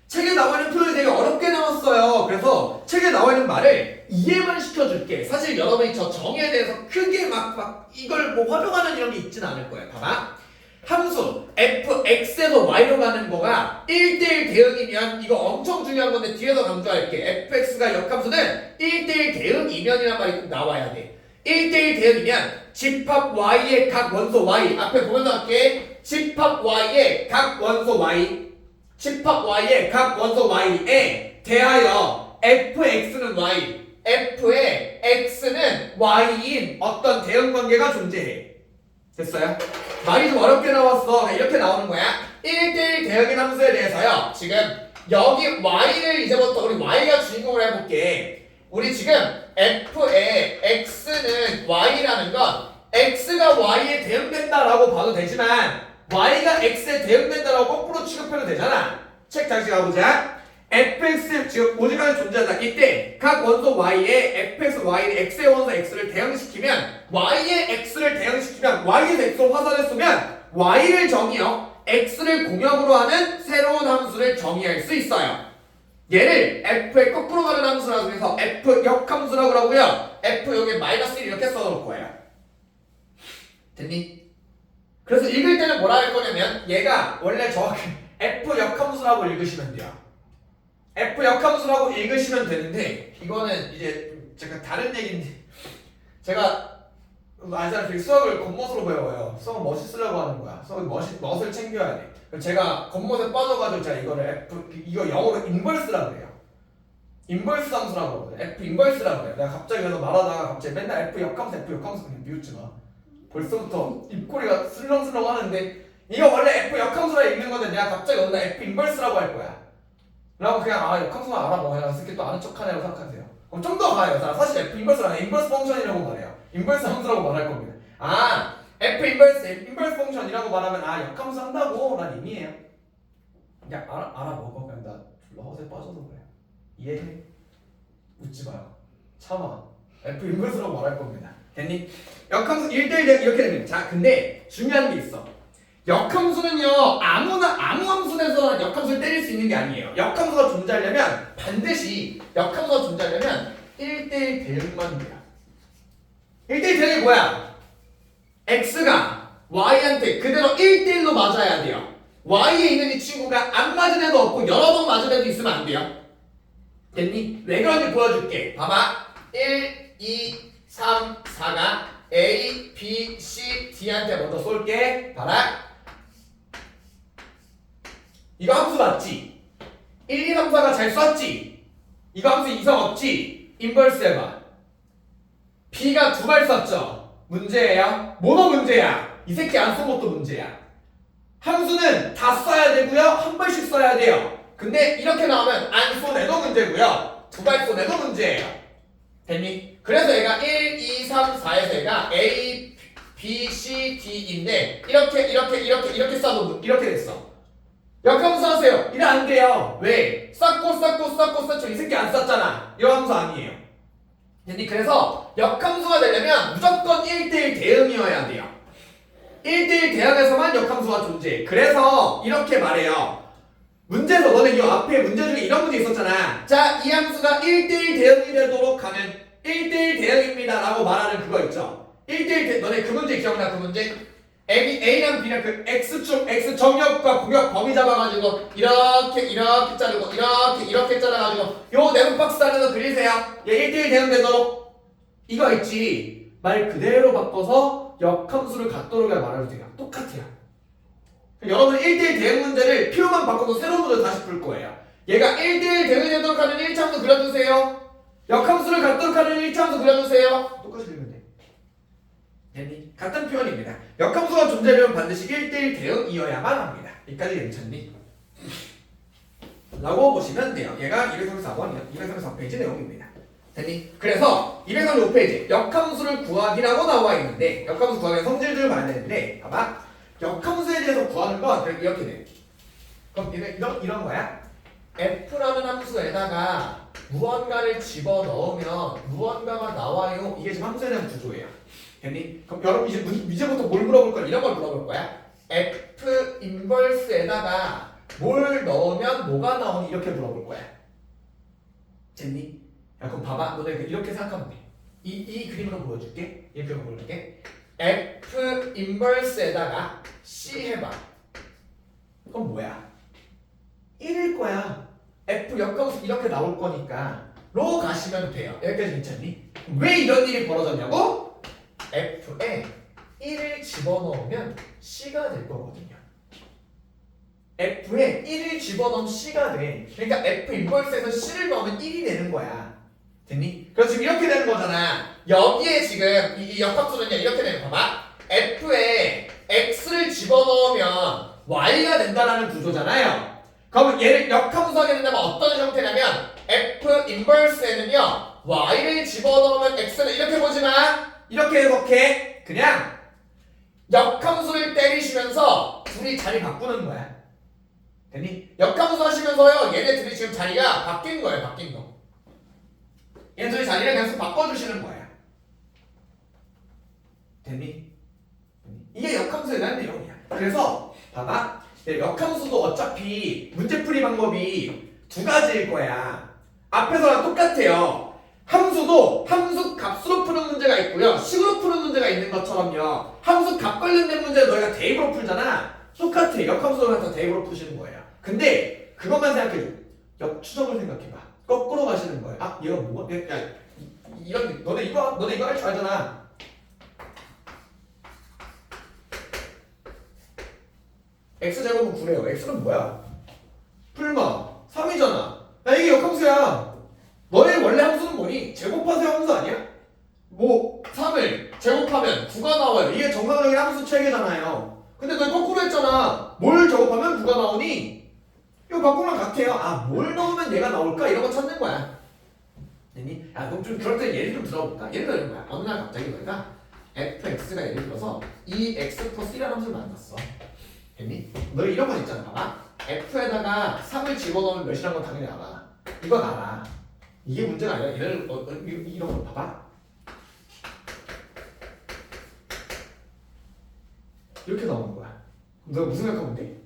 책에 나와 있는 표현이 되게 어렵게 나왔어요. 그래서 책에 나와 있는 말을 이해만 시켜줄게. 사실 여러분이 저 정의에 대해서 크게 막 이걸 뭐 활용하는 이런 게 있진 않을 거예요. 봐봐. 함수 fx에서 y로 가는 거가 1대1 대응이면 이거 엄청 중요한 건데 뒤에서 강조할게. fx가 역함수는 1대1 대응이면이란 말이 꼭 나와야 돼. 1대1 대응이면 집합 y의 각 원소 y 앞에 보면서 할게. 집합 y의 각 원소 y 집합 y의 각 원소 y에 대하여 fx는 y, f의 x는 y인 어떤 대응 관계가 존재해. 됐어요? 말이 좀 어렵게 나왔어. 이렇게 나오는 거야. 1대1 대응인 함수에 대해서요. 지금 여기 y를 이제부터 우리 y가 주인공을 해볼게. 우리 지금 f의 x는 y라는 건 x가 y에 대응된다라고 봐도 되지만 y가 x에 대응된다라고 거꾸로 취급해도 되잖아. 책 다시 가보자. fx 지금 오직간에 존재한다. 이때 각 원소 y에 fx, y는 x의 원소 x를 대응시키면 y의 x를 대응시키면 y의 x로 화살을 쏘면 y를 정의역, x를 공역으로 하는 새로운 함수를 정의할 수 있어요. 얘를 f의 거꾸로 가는 함수라고 해서 f 역함수라고 하고요. f 여기 마이너스 1 이렇게 써놓을 거예요. 됐니? 그래서 읽을 때는 뭐라 할 거냐면 얘가 원래 정확히 f 역함수라고 읽으시면 돼요. f 역함수라고 읽으시면 되는데 이거는 이제 제가 다른 얘기인데 제가 알잖아. 수학을 겉멋으로 배워요. 수학은 멋있으려고 하는 거야. 수학은 멋을 챙겨야 돼. 제가 겉멋에 빠져가지고 제가 이거를 이거 영어로 인버스라고 그래요. 인버스 함수라고 하거든. f 인버스라고 그래요. 내가 갑자기 그래서 말하다가 갑자기 맨날 f 역함수 그냥 비웃지 마. 벌써부터 입꼬리가 슬렁슬렁 하는데 이거 원래 f 역함수라 읽는 건데 내가 갑자기 어느 날 f 인버스라고 할 거야. 라고 그냥 역함수만 알아봐. 내가 이렇게 또 아는 척하냐고 생각하세요. 그럼 좀 더 가요. 자, 사실 f 인버스는 인버스 펑션이라고 말해요. 인버스 함수라고 말할 겁니다. f 인버스 펑션이라고 말하면 역함수 한다고 난 의미해요. 그냥 알아먹어. 그냥 나 졸라 허세 빠져서 그래. 이해해? 웃지 마요. 참아. f 인버스라고 말할 겁니다. 됐니? 역함수 1대1 이렇게 됩니다. 자, 근데 중요한 게 있어. 역함수는요, 아무 함수 내서 역함수를 때릴 수 있는 게 아니에요. 역함수가 존재하려면 반드시 역함수가 존재하려면 1대1 대응만 돼요. 1대1 대응이 뭐야? x가 y한테 그대로 1대1로 맞아야 돼요. y에 있는 이 친구가 안 맞은 애도 없고 여러 번 맞은 애도 있으면 안 돼요. 됐니? 왜 그런지 보여줄게. 봐봐. 1, 2, 3, 4가 A, B, C, D한테 먼저 쏠게. 봐라. 이거 함수 맞지? 1, 2, 3, 4가 잘 쐈지? 이거 함수 이상 없지? 인버스 해봐. B가 2발 쐈죠? 문제예요? 뭐가 문제야? 이 새끼 안 쏜 것도 문제야. 함수는 다 써야 되고요. 한 발씩 써야 돼요. 근데 이렇게 나오면 안 쏜 애도 문제고요. 2발 쏜 애도 문제예요. 됐니? 그래서 얘가 1, 2, 3, 4에서 얘가 A, B, C, D인데 이렇게 쏴도 이렇게 됐어. 역함수 하세요. 이래 안 돼요. 왜? 쌌고 이 새끼 안 쌌잖아. 이 함수 아니에요. 됐니? 그래서 역함수가 되려면 무조건 1대1 대응이어야 돼요. 1대1 대응에서만 역함수가 존재해. 그래서 이렇게 말해요. 문제에서 너네 이 앞에 문제 중에 이런 문제 있었잖아. 자, 이 함수가 1대1 대응이 되도록 하는 1대1 대응입니다 라고 말하는 그거 있죠. 1대1 너네 그 문제 기억나? 그 문제? A랑 B랑 그 X축, X 정역과 공역 범위 잡아가지고 이렇게 자르고 이렇게 잘라가지고 요 네모 박스 안에서 그리세요. 얘 1대1 대응되도록 이거 있지. 말 그대로 바꿔서 역함수를 갖도록 말해도 돼요. 똑같아요. 여러분 1대1 대응 문제를 표만 바꿔서 새로운 문제를 다시 풀 거예요. 얘가 1대1 대응이 되도록 하는 1차함수 그려주세요. 역함수를 갖도록 하는 1차함수 그려주세요. 똑같이 그리면 돼. 됐니? 같은 표현입니다. 역함수가 존재하려면 반드시 1대1 대응이어야만 합니다. 여기까지 괜찮니? 라고 보시면 돼요. 얘가 234번이요. 234페이지 내용입니다. 됐니? 그래서 235페이지 역함수를 구하기라고 나와 있는데 역함수 구하기 성질들을 봐야 되는데 봐봐. 역함수에 대해서 구하는 건 이렇게 돼. 그럼 이런 거야. f라는 함수에다가 무언가를 집어넣으면 무언가가 나와요. 이게 지금 함수에 대한 구조예요. 됐니? 그럼 여러분 이제부터 뭘 물어볼 거야? 이런 걸 물어볼 거야. f 인버스에다가 뭘 넣으면 뭐가 나오니? 이렇게 물어볼 거야. 됐니? 야, 그럼 봐봐. 너네 이렇게 생각하면 돼. 이 그림으로 보여줄게. 이렇게 보여줄게. f 인버스에다가 c 해봐. 그럼 뭐야? 1일 거야. f 역함수 이렇게 나올 거니까 로 가시면 돼요. 여기까지 괜찮니? 왜 이런 일이 벌어졌냐고? f에 1을 집어넣으면 c가 될 거거든요. f에 1을 집어넣으면 c가 돼. 그러니까 f 인버스에서 c를 넣으면 1이 되는 거야. 됐니? 그래서 지금 이렇게 되는 거잖아. 여기에 지금 이 역함수는요 이렇게 되는 거 봐봐. f에 x를 집어넣으면 y가 된다라는 구조잖아요. 그러면 얘를 역함수 하게 된다면 어떤 형태냐면 f 인버스에는요 y를 집어넣으면 x는 이렇게 보지 마. 이렇게 해석해. 그냥 역함수를 때리시면서 둘이 자리 바꾸는 거야. 됐니? 역함수 하시면서요 얘네 둘이 지금 자리가 바뀐 거예요. 바뀐 거. 얘네 둘이 자리를 계속 바꿔주시는 거야. 됐니? 이게 역함수에 대한 내용이야. 그래서 봐봐. 역함수도 어차피 문제풀이 방법이 두 가지일 거야. 앞에서랑 똑같아요. 함수도 함수 값으로 푸는 문제가 있고요. 식으로 푸는 문제가 있는 것처럼요. 함수 값 관련된 문제를 너희가 대입으로 풀잖아. 똑같아. 역함수를 다 대입으로 푸시는 거예요. 근데 그것만 생각해줘. 역추적을 생각해봐. 거꾸로 가시는 거예요. 아, 얘가 뭐가? 야, 이런 너네 이거 할 줄 알잖아. x제곱은 9래요. x는 뭐야? 풀마 3이잖아. 야, 이게 역함수야. 너의 원래 함수는 뭐니? 제곱하세요 함수 아니야? 뭐 3을 제곱하면 9가 나와요. 이게 정상적인 함수 체계잖아요. 근데 너 거꾸로 했잖아. 뭘 제곱하면 9가 나오니? 이거 바꾸면 같아요. 아, 뭘 넣으면 얘가 나올까? 이런 거 찾는 거야. 됐니? 야, 그럼 좀 그럴 때 예를 좀 들어볼까? 예를 들어 이런 거야. 어느 날 갑자기 너희가 fx가 예를 들어서 2x 플러스 1이라는 함수를 만났어. 됐니? 너희 이런 거 있잖아. 봐봐. f에다가 3을 집어넣으면 몇이라는 건 당연히 알아. 이건 알아. 이게 문제가 아니라 이런 거 봐봐. 이렇게 나오는 거야. 그럼 너가 무슨 생각하면 돼?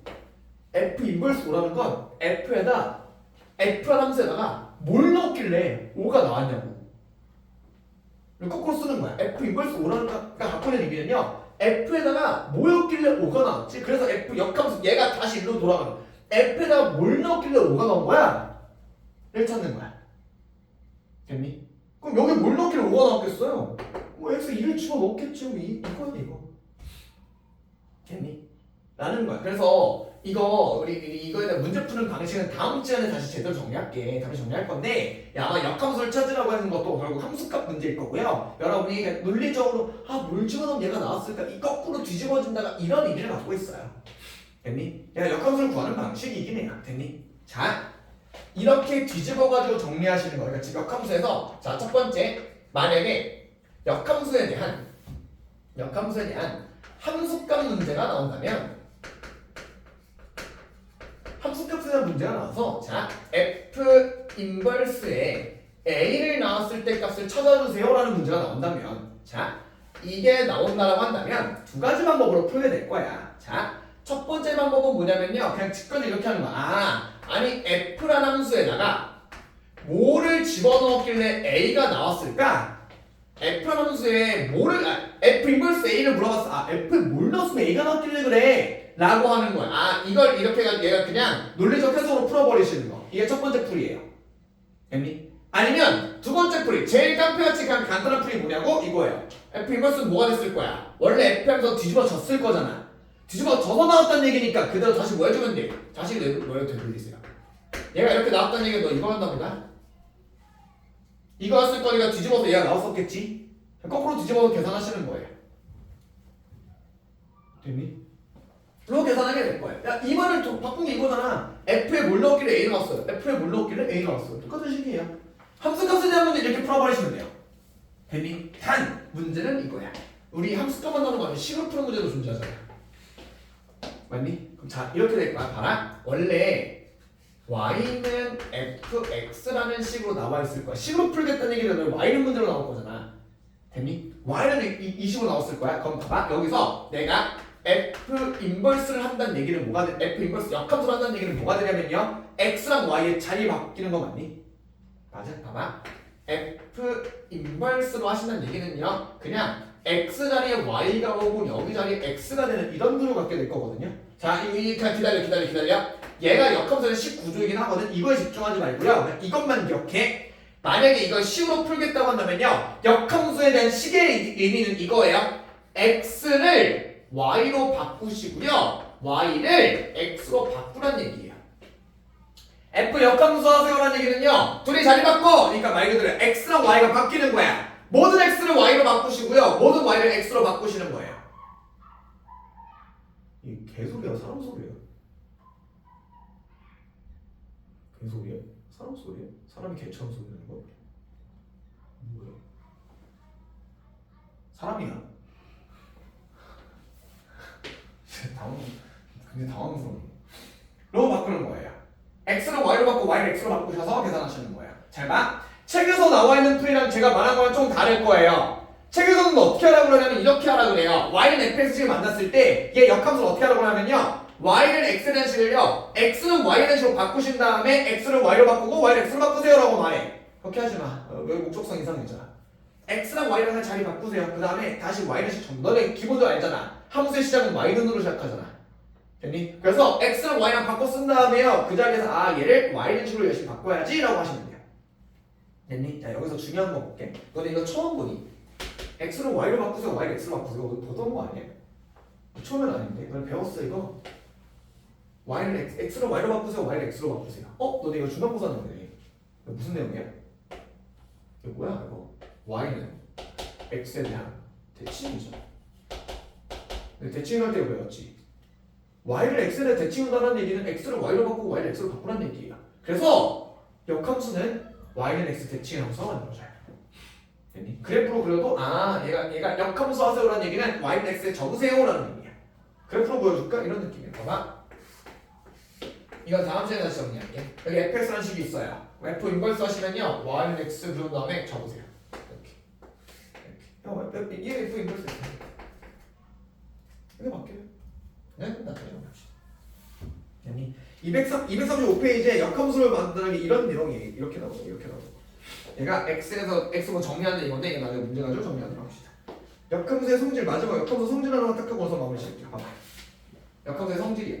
f 인버스 5라는 건 f라는 함수에다가 뭘 넣었길래 5가 나왔냐고. 거꾸로 쓰는 거야. f 인버스 5라는 가 갖고 있는 의미는요. f에다가 뭐였길래 5가 나왔지? 그래서 f 역함수 얘가 다시 일로 돌아가는 f에다가 뭘 넣었길래 5가 나온 거야? 를 찾는 거야. 됐니? 그럼 여기 뭘 넣었길래 5가 나왔겠어요? 뭐 x 2를 집어넣겠지. 뭐 이거야 이거. 됐니? 라는 거야. 그래서 이거에 대한 문제 푸는 방식은 다음 시간에 다시 제대로 정리할게. 다시 정리할 건데 아마 역함수를 찾으라고 하는 것도 결국 함수값 문제일 거고요. 여러분이 논리적으로 뭘 집어넣으면 얘가 나왔을까? 이 거꾸로 뒤집어진다가 이런 의미를 갖고 있어요. 됐니? 얘가 역함수를 구하는 방식이긴 해요. 됐니? 자, 이렇게 뒤집어가지고 정리하시는 거예요. 그러니까 역함수에서 자, 첫 번째 만약에 역함수에 대한 함수값 문제가 나온다면 함수값에 대한 문제가 나와서 자 f 인버스에 a를 나왔을 때 값을 찾아주세요 라는 문제가 나온다면 자 이게 나온다라고 한다면 두 가지 방법으로 풀게 될 거야. 자 첫 번째 방법은 뭐냐면요 그냥 직관적으로 이렇게 하는 거야. 아니 f라는 함수에다가 뭐를 집어넣었길래 a가 나왔을까? F라는 함수에 F 인버스 A를 물어봤어. F에 뭘 넣었으면 A가 나왔길래 그래 라고 하는 거야. 이걸 이렇게 해가지고 얘가 그냥 논리적 해석으로 풀어버리시는 거. 이게 첫 번째 풀이에요. 됐니? 아니면 두 번째 풀이 제일 깡패같이 그냥 간단한 풀이 뭐냐고? 이거예요. F 인버스는 뭐가 됐을 거야? 원래 F 하면서 뒤집어졌을 거잖아. 뒤집어져서 나왔다는 얘기니까 그대로 다시 뭐 해주면 돼? 다시 뭐해도 되돌리세요. 얘가 이렇게 나왔다는 얘기는 너 이거 한답니다. 이거였을 거니까 뒤집어서 얘가 나왔었겠지? 거꾸로 뒤집어서 계산하시는 거예요. 됐니? 로 계산하게 될 거예요. 야, 이 말을 바꾼 게 이거잖아. F에 뭘 넣었길래 A 나왔어요. F에 뭘 넣었길래 A 나왔어요. 똑같은 식이에요. 함수값에 대한 문제 이렇게 풀어버리시면 돼요. 됐니? 단 문제는 이거야. 우리 함수값만 나오는 거 아니야. 식으로 푸는 문제도 존재하잖아. 맞니? 그럼 자 이렇게 될 거야. 봐라. 원래 y는 fx라는 식으로 나와 있을 거야. 식으로 풀겠다는 얘기는 y는 문제로 나올 거잖아. 됐니? y는 이 식으로 나왔을 거야. 그럼 봐봐. 여기서 내가 f 인버스를 한다는 얘기는 뭐가 돼? f 인버스 역함수를 한다는 얘기는 뭐가 되냐면요. x랑 y의 자리 바뀌는 거 맞니? 맞아. 봐봐. f 인버스로 하신다는 얘기는요. 그냥 x 자리에 y가 오고 여기 자리에 x가 되는 이런 구조 갖게 될 거거든요. 자, 그냥 기다려. 얘가 역함수의 식 구조이긴 하거든. 이거에 집중하지 말고요. 이것만 기억해. 만약에 이걸 식으로 풀겠다고 한다면요. 역함수에 대한 식의 의미는 이거예요. x를 y로 바꾸시고요. y를 x로 바꾸란 얘기예요. f 역함수 하세요라는 얘기는요. 둘이 자리 바꿔. 그러니까 말 그대로 x랑 y가 바뀌는 거야. 모든 x를 y로 바꾸시고요. 모든 y를 x로 바꾸시는 거예요. 이 개소리야, 사람 소리야? 개소리야? 사람 소리야? 사람이 개처럼 소리 내는 거? 뭐야? 사람이야. 굉장히 당황스러워. 로 바꾸는 거예요. x를 y로 바꾸고 y를 x로 바꾸셔서 계산하시는 거예요. 잘 봐. 책에서 나와 있는 풀이랑 제가 말한 거랑 좀 다를 거예요. 책에서는 어떻게 하라고 그러냐면 이렇게 하라고 그래요. y는 fx식을 만났을 때 얘 역함수를 어떻게 하라고 하냐면요. y를 x에 대한 식을요. x는 y에 대한 식으로 바꾸신 다음에 x를 y로 바꾸고 y를 x로 바꾸세요 라고 말해. 그렇게 하지 마. 여기 목적성 이상이잖아. x랑 y랑 자리 바꾸세요. 그 다음에 다시 y를 식 너네 기본적으로 알잖아. 함수의 시작은 y는으로 시작하잖아. 됐니? 그래서 x랑 y랑 바꿔 쓴 다음에요. 그 자리에서 얘를 y는 식으로 열심히 바꿔야지 라고 하시면 돼요. 됐니? 자, 여기서 중요한 거 볼게. 너네 이거 처음 보니? x를 y로 바꾸세요, y를 x로 바꾸세요. 이거 보던 거 아니야? 처음엔 아닌데. 너 배웠어 이거? y를 x로 y로 바꾸세요, y를 x로 바꾸세요. 너네 이거 중간고사 나오네. 이거 무슨 내용이야? 이거 뭐야 이거? y는 x에 대한 대칭이죠. 대칭할 때 배웠지. y를 x에 대해 대칭한다는 얘기는 x를 y로 바꾸고 y를 x로 바꾸라는 얘기야. 그래서 역함수는 y는 x 대칭 함수가 만들어져요. 됐니? 그래프로 그려도 얘가 역함수 하세요라는 얘기는 y는 x에 적으세요라는 의미야. 그래프로 보여줄까? 이런 느낌이야. 봐봐. 이건 다음 시간에 다시 정리할게. 여기 fx라는 식이 있어요. f 인버스 하시면요. y는 x 그런 다음에 적으세요. 이렇게. 얘 f 인버스 이게 바뀌어요. 네? 나중에 정리합시다. 됐니? 235페이지에 역함수를 만드는 게 이런 내용이에요. 이렇게 나오고 이렇게 나오고. 얘가 x에서 x고 정리하는 이건데 이게 나중에 문제 가지고 정리하도록 합시다. 역함수의 성질 마지막 역함수 성질 하나만 딱 하고서 마무리 지을게요. 봐봐. 역함수의 성질이야.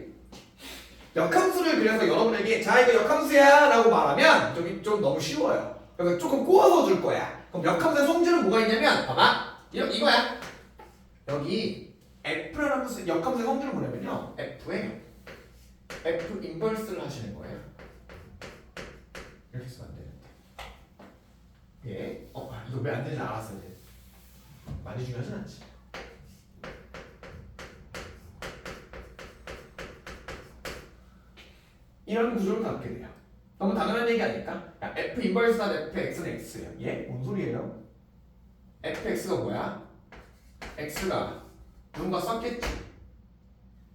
역함수를 그려서 여러분에게 자 이거 역함수야 라고 말하면 좀 너무 쉬워요. 그래서 조금 꼬아서 줄 거야. 그럼 역함수의 성질은 뭐가 있냐면 봐봐. 이거야. 여기 f라는 함수 역함수의 성질은 뭐냐면요. f 인버스를 하시는 거예요. 이렇게 쓰면 안 되는데. 예. 이거 왜 안 되는지 알았어야 돼. 많이 중요하진 않지. 이런 구조를 갖게 돼요. 너무 당연한 얘기 아닐까? f 인버스나 fx는 x예요. 예? 뭔 소리예요? fx가 뭐야? x가 누군가 썼겠지.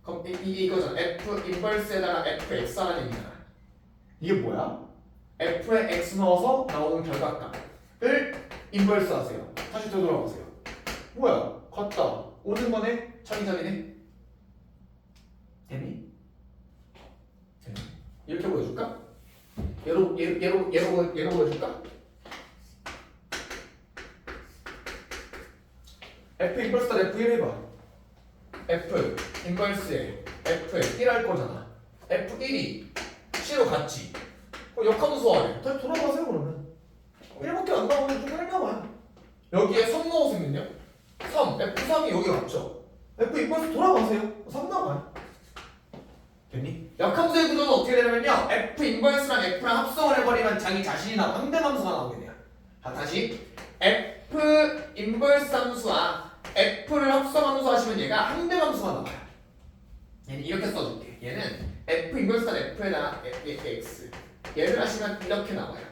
그럼 이게 이거잖아. f 인버스에다가 fx 하라는 얘기잖아. 이게 뭐야? f에 x 넣어서 나오는 결과값을 인버스 하세요. 다시 되돌아보세요. 뭐야? 같다. 오는 거네? 차이점이네? 됐니? 이렇게 보여줄까? 얘로 보여줄까? F 인버스다 F1 해봐. F 인버스에 F1 할 거잖아. F1이 C로 같지. 그럼 역함수 하래. 다시 돌아가세요 그러면. 1밖에 안 나오면 좀 헷나와요. 여기에 3 넣었으면요. 3, F3이 여기 같죠. F 인버스 돌아가세요. 3 나와요. 됐니? 역함수의 구조는 어떻게 되냐면요. F 인버스랑 F랑 합성을 해버리면 자기 자신이 나와 항등함수가 나오게 돼요. 자, 다시 F 인버스 함수와 F를 합성함수 하시면 얘가 항등함수가 나와요. 얘는 이렇게 써줄게. 얘는 F 인버스단 F에다가 X 얘를 하시면 이렇게 나와요.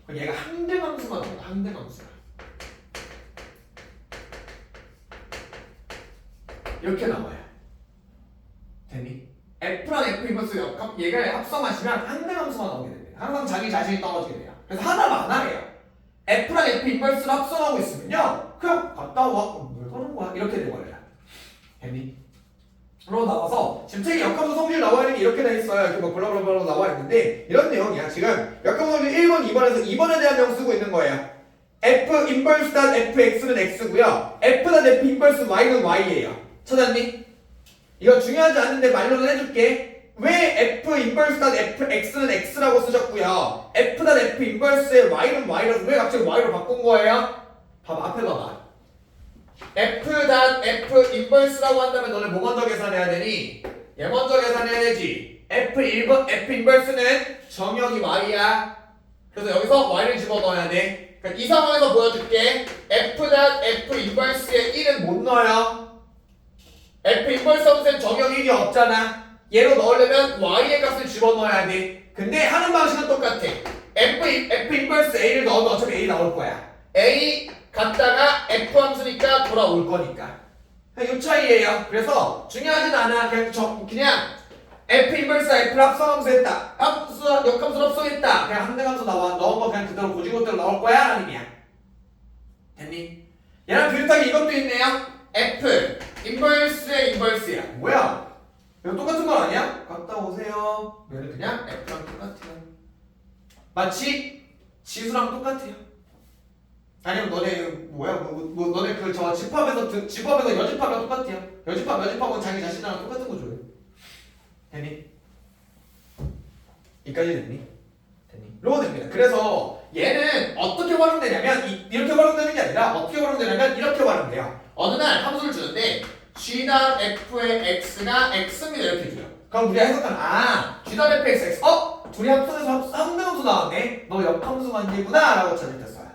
그럼 얘가 항등함수가 나와요. 항등함수가 이렇게 나와요. 됐니? F랑 F 인버스 역함 얘가 합성하시면 항등함수가 나오게 됩니다. 항상 자기 자신이 떨어지게 돼요. 그래서 하나 많아요. F랑 F 인버스를 합성하고 있으면요 그냥 갔다 와 뭘 하는 거야 이렇게 돼버려요. 됐니? 로 나와서 지금 책에 역함수 성질 나와 있는 게 이렇게 돼 있어요. 이렇게 뭐 블라블라블라 나와 있는데 이런 내용이야. 지금 역함수 성질 1번, 2번에서 2번에 대한 내용 쓰고 있는 거예요. F 인버스 단 FX는 X고요. F 단 F 인버스 Y는 Y예요. 찾았니? 이거 중요하지 않은데 말로는 해줄게. 왜 F 인버스 단 FX는 X라고 쓰셨고요. F 단 F 인버스의 Y는 Y라서 왜 갑자기 Y로 바꾼 거예요? 봐봐 앞에 봐봐. F 단 F 인버스라고 한다면 너네 뭐 먼저 계산해야 되니? 얘 먼저 계산해야 되지. F 인버스는 정역이 Y야. 그래서 여기서 Y를 집어넣어야 돼. 그러니까 이 상황에서 보여줄게. F 단 F 인버스에 1은 못 넣어요. F 인버스 함수엔 정역 1이 없잖아. 얘로 넣으려면 Y의 값을 집어넣어야 돼. 근데 하는 방식은 똑같아. F 인버스 A를 넣으면 어차피 A 나올 거야. A 갔다가 F 함수니까 돌아올 거니까. 이 차이예요. 그래서 중요하진 않아. 그냥 F 인버스 F를 합성함수 했다. 역함수를 합성했다. 그냥 항등함수 나와. 넣은 거 그냥 그대로 고지고대로 나올 거야? 아니면 됐니? 얘랑 비슷하게 이것도 있네요. F 인버스의 인버스야. 뭐야? 이거 똑같은 거 아니야? 갔다 오세요. 얘는 그냥 F랑 똑같아요. 마치 지수랑 똑같아요. 아니면 너네 뭐야? 너네 그 저 집합에서 여집합이랑 똑같아요. 여집합은 자기 자신이랑 똑같은 거죠. 됐니? 이까지 됐니? 됐니? 로가 됩니다. 그래서 얘는 어떻게 활용되냐면 이렇게 활용되는 게 아니라 어떻게 활용되냐면 이렇게 활용돼요. 어느 날 함수를 주는데 G 단 F의 X가 X입니다 이렇게 줘요. 그럼 우리가 해석하는 G 단 F의 X 둘이 합성해서 항등함수 나왔네. 너 역함수 관계구나 라고 저렇게 써요.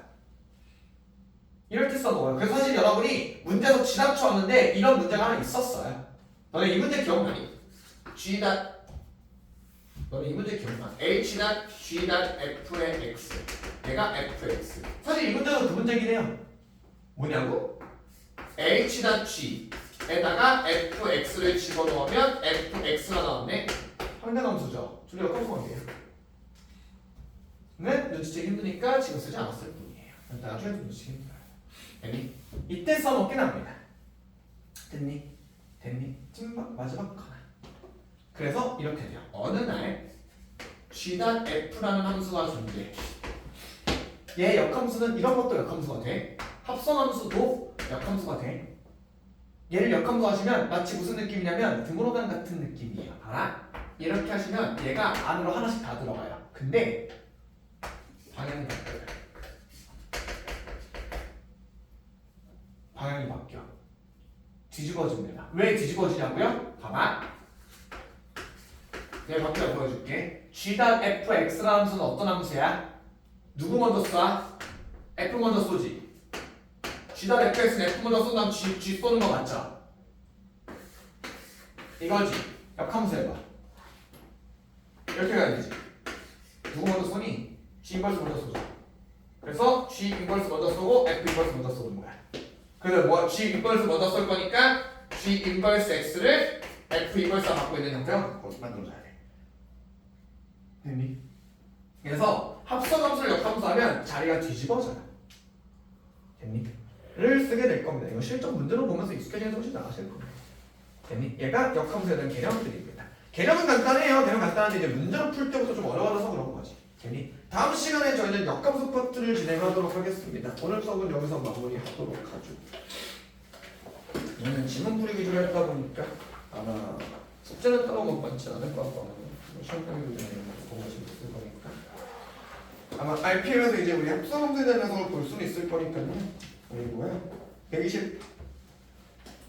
이렇게 써놓아요. 그래서 사실 여러분이 문제에서 지납쳐 왔는데 이런 문제가 하나 있었어요. 너네 이 문제 기억나니? G 단 너네 이 문제 기억나? H 단 G 단 F의 X 얘가 FX 사실 이 문제도 그 문제긴 해요. 뭐냐고? H 단 G에다가 FX를 집어넣으면 FX가 나왔네. 항등함수죠. 둘이 역함수 관계예요. 네? 눈치채기 힘드니까 지금 쓰지 않았을 뿐이에요. 나중에 눈치채기 힘들어요. 됐니? 이때 써먹긴 합니다. 됐니? 됐니? 마지막 하나. 그래서 이렇게 돼요. 어느 날 G 단 F라는 함수가 존재. 얘 역함수는 이런 것도 역함수가 돼. 합성함수도 역함수가 돼. 얘를 역함수 하시면 마치 무슨 느낌이냐면 드모로간 같은 느낌이에요. 알아? 이렇게 하시면 얘가 안으로 하나씩 다 들어가요. 근데 방향이 바뀌어요. 방향이 바뀌어. 뒤집어집니다. 왜 뒤집어지냐고요? 봐봐. 내가 바뀌어 보여줄게. G 단 FX라는 함수는 어떤 함수야? 누구 먼저 쏴? F 먼저 쏘지. G 단 FX는 F 먼저 쏜 다음 G 쏘는 거 맞죠? 이거지. 역함수 해봐. 이렇게 가야 되지. 누구 먼저 쏘니? G 인버스 먼저 쏘죠. 그래서 G 인버스 먼저 쏘고 F 인버스 먼저 쏘는 거야. 그래서 뭐 G 인버스 먼저 쏠 거니까 G 인버스 X를 F 인버스가 갖고 있는 형태로 만들어줘야 돼. 됐니? 그래서 합성함수를 역함수하면 자리가 뒤집어져요. 됐니? 를 쓰게 될 겁니다. 이거 실전 문제로 보면서 익숙해지는 훨씬 나으실 겁니다. 됐니? 얘가 역함수에 대한 개념들입니다. 개념은 간단해요. 개념 간단한데 이제 문제를 풀 때부터 좀 어려워져서 그런 거지. 됐니? 다음 시간에 저희는 역함수 파트를 진행하도록 하겠습니다. 오늘 수업은 여기서 마무리하도록 하죠. 저는 지문풀이 위주로 했다 보니까 아마 숙제는 따로 못 받지 않을 것 같고 시험 보기도 전에 보고 있을 거니까 아마 RPM에서 이제 우리 합성함수에 대한 녀석을 볼 수는 있을 거니까요. 그리고요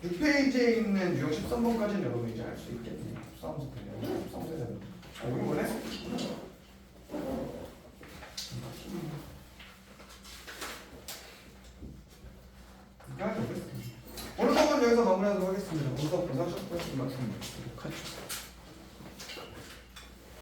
126페이지에 있는 유형 13번까지는 여러분이 이제 알 수 있겠네요. 합성함수 그냥 합성함수에 대한 우리 원래 오늘 수업은 여기서 마무리하도록 하겠습니다. 오늘 수업 고생하셨고요. 이만 수업 하죠.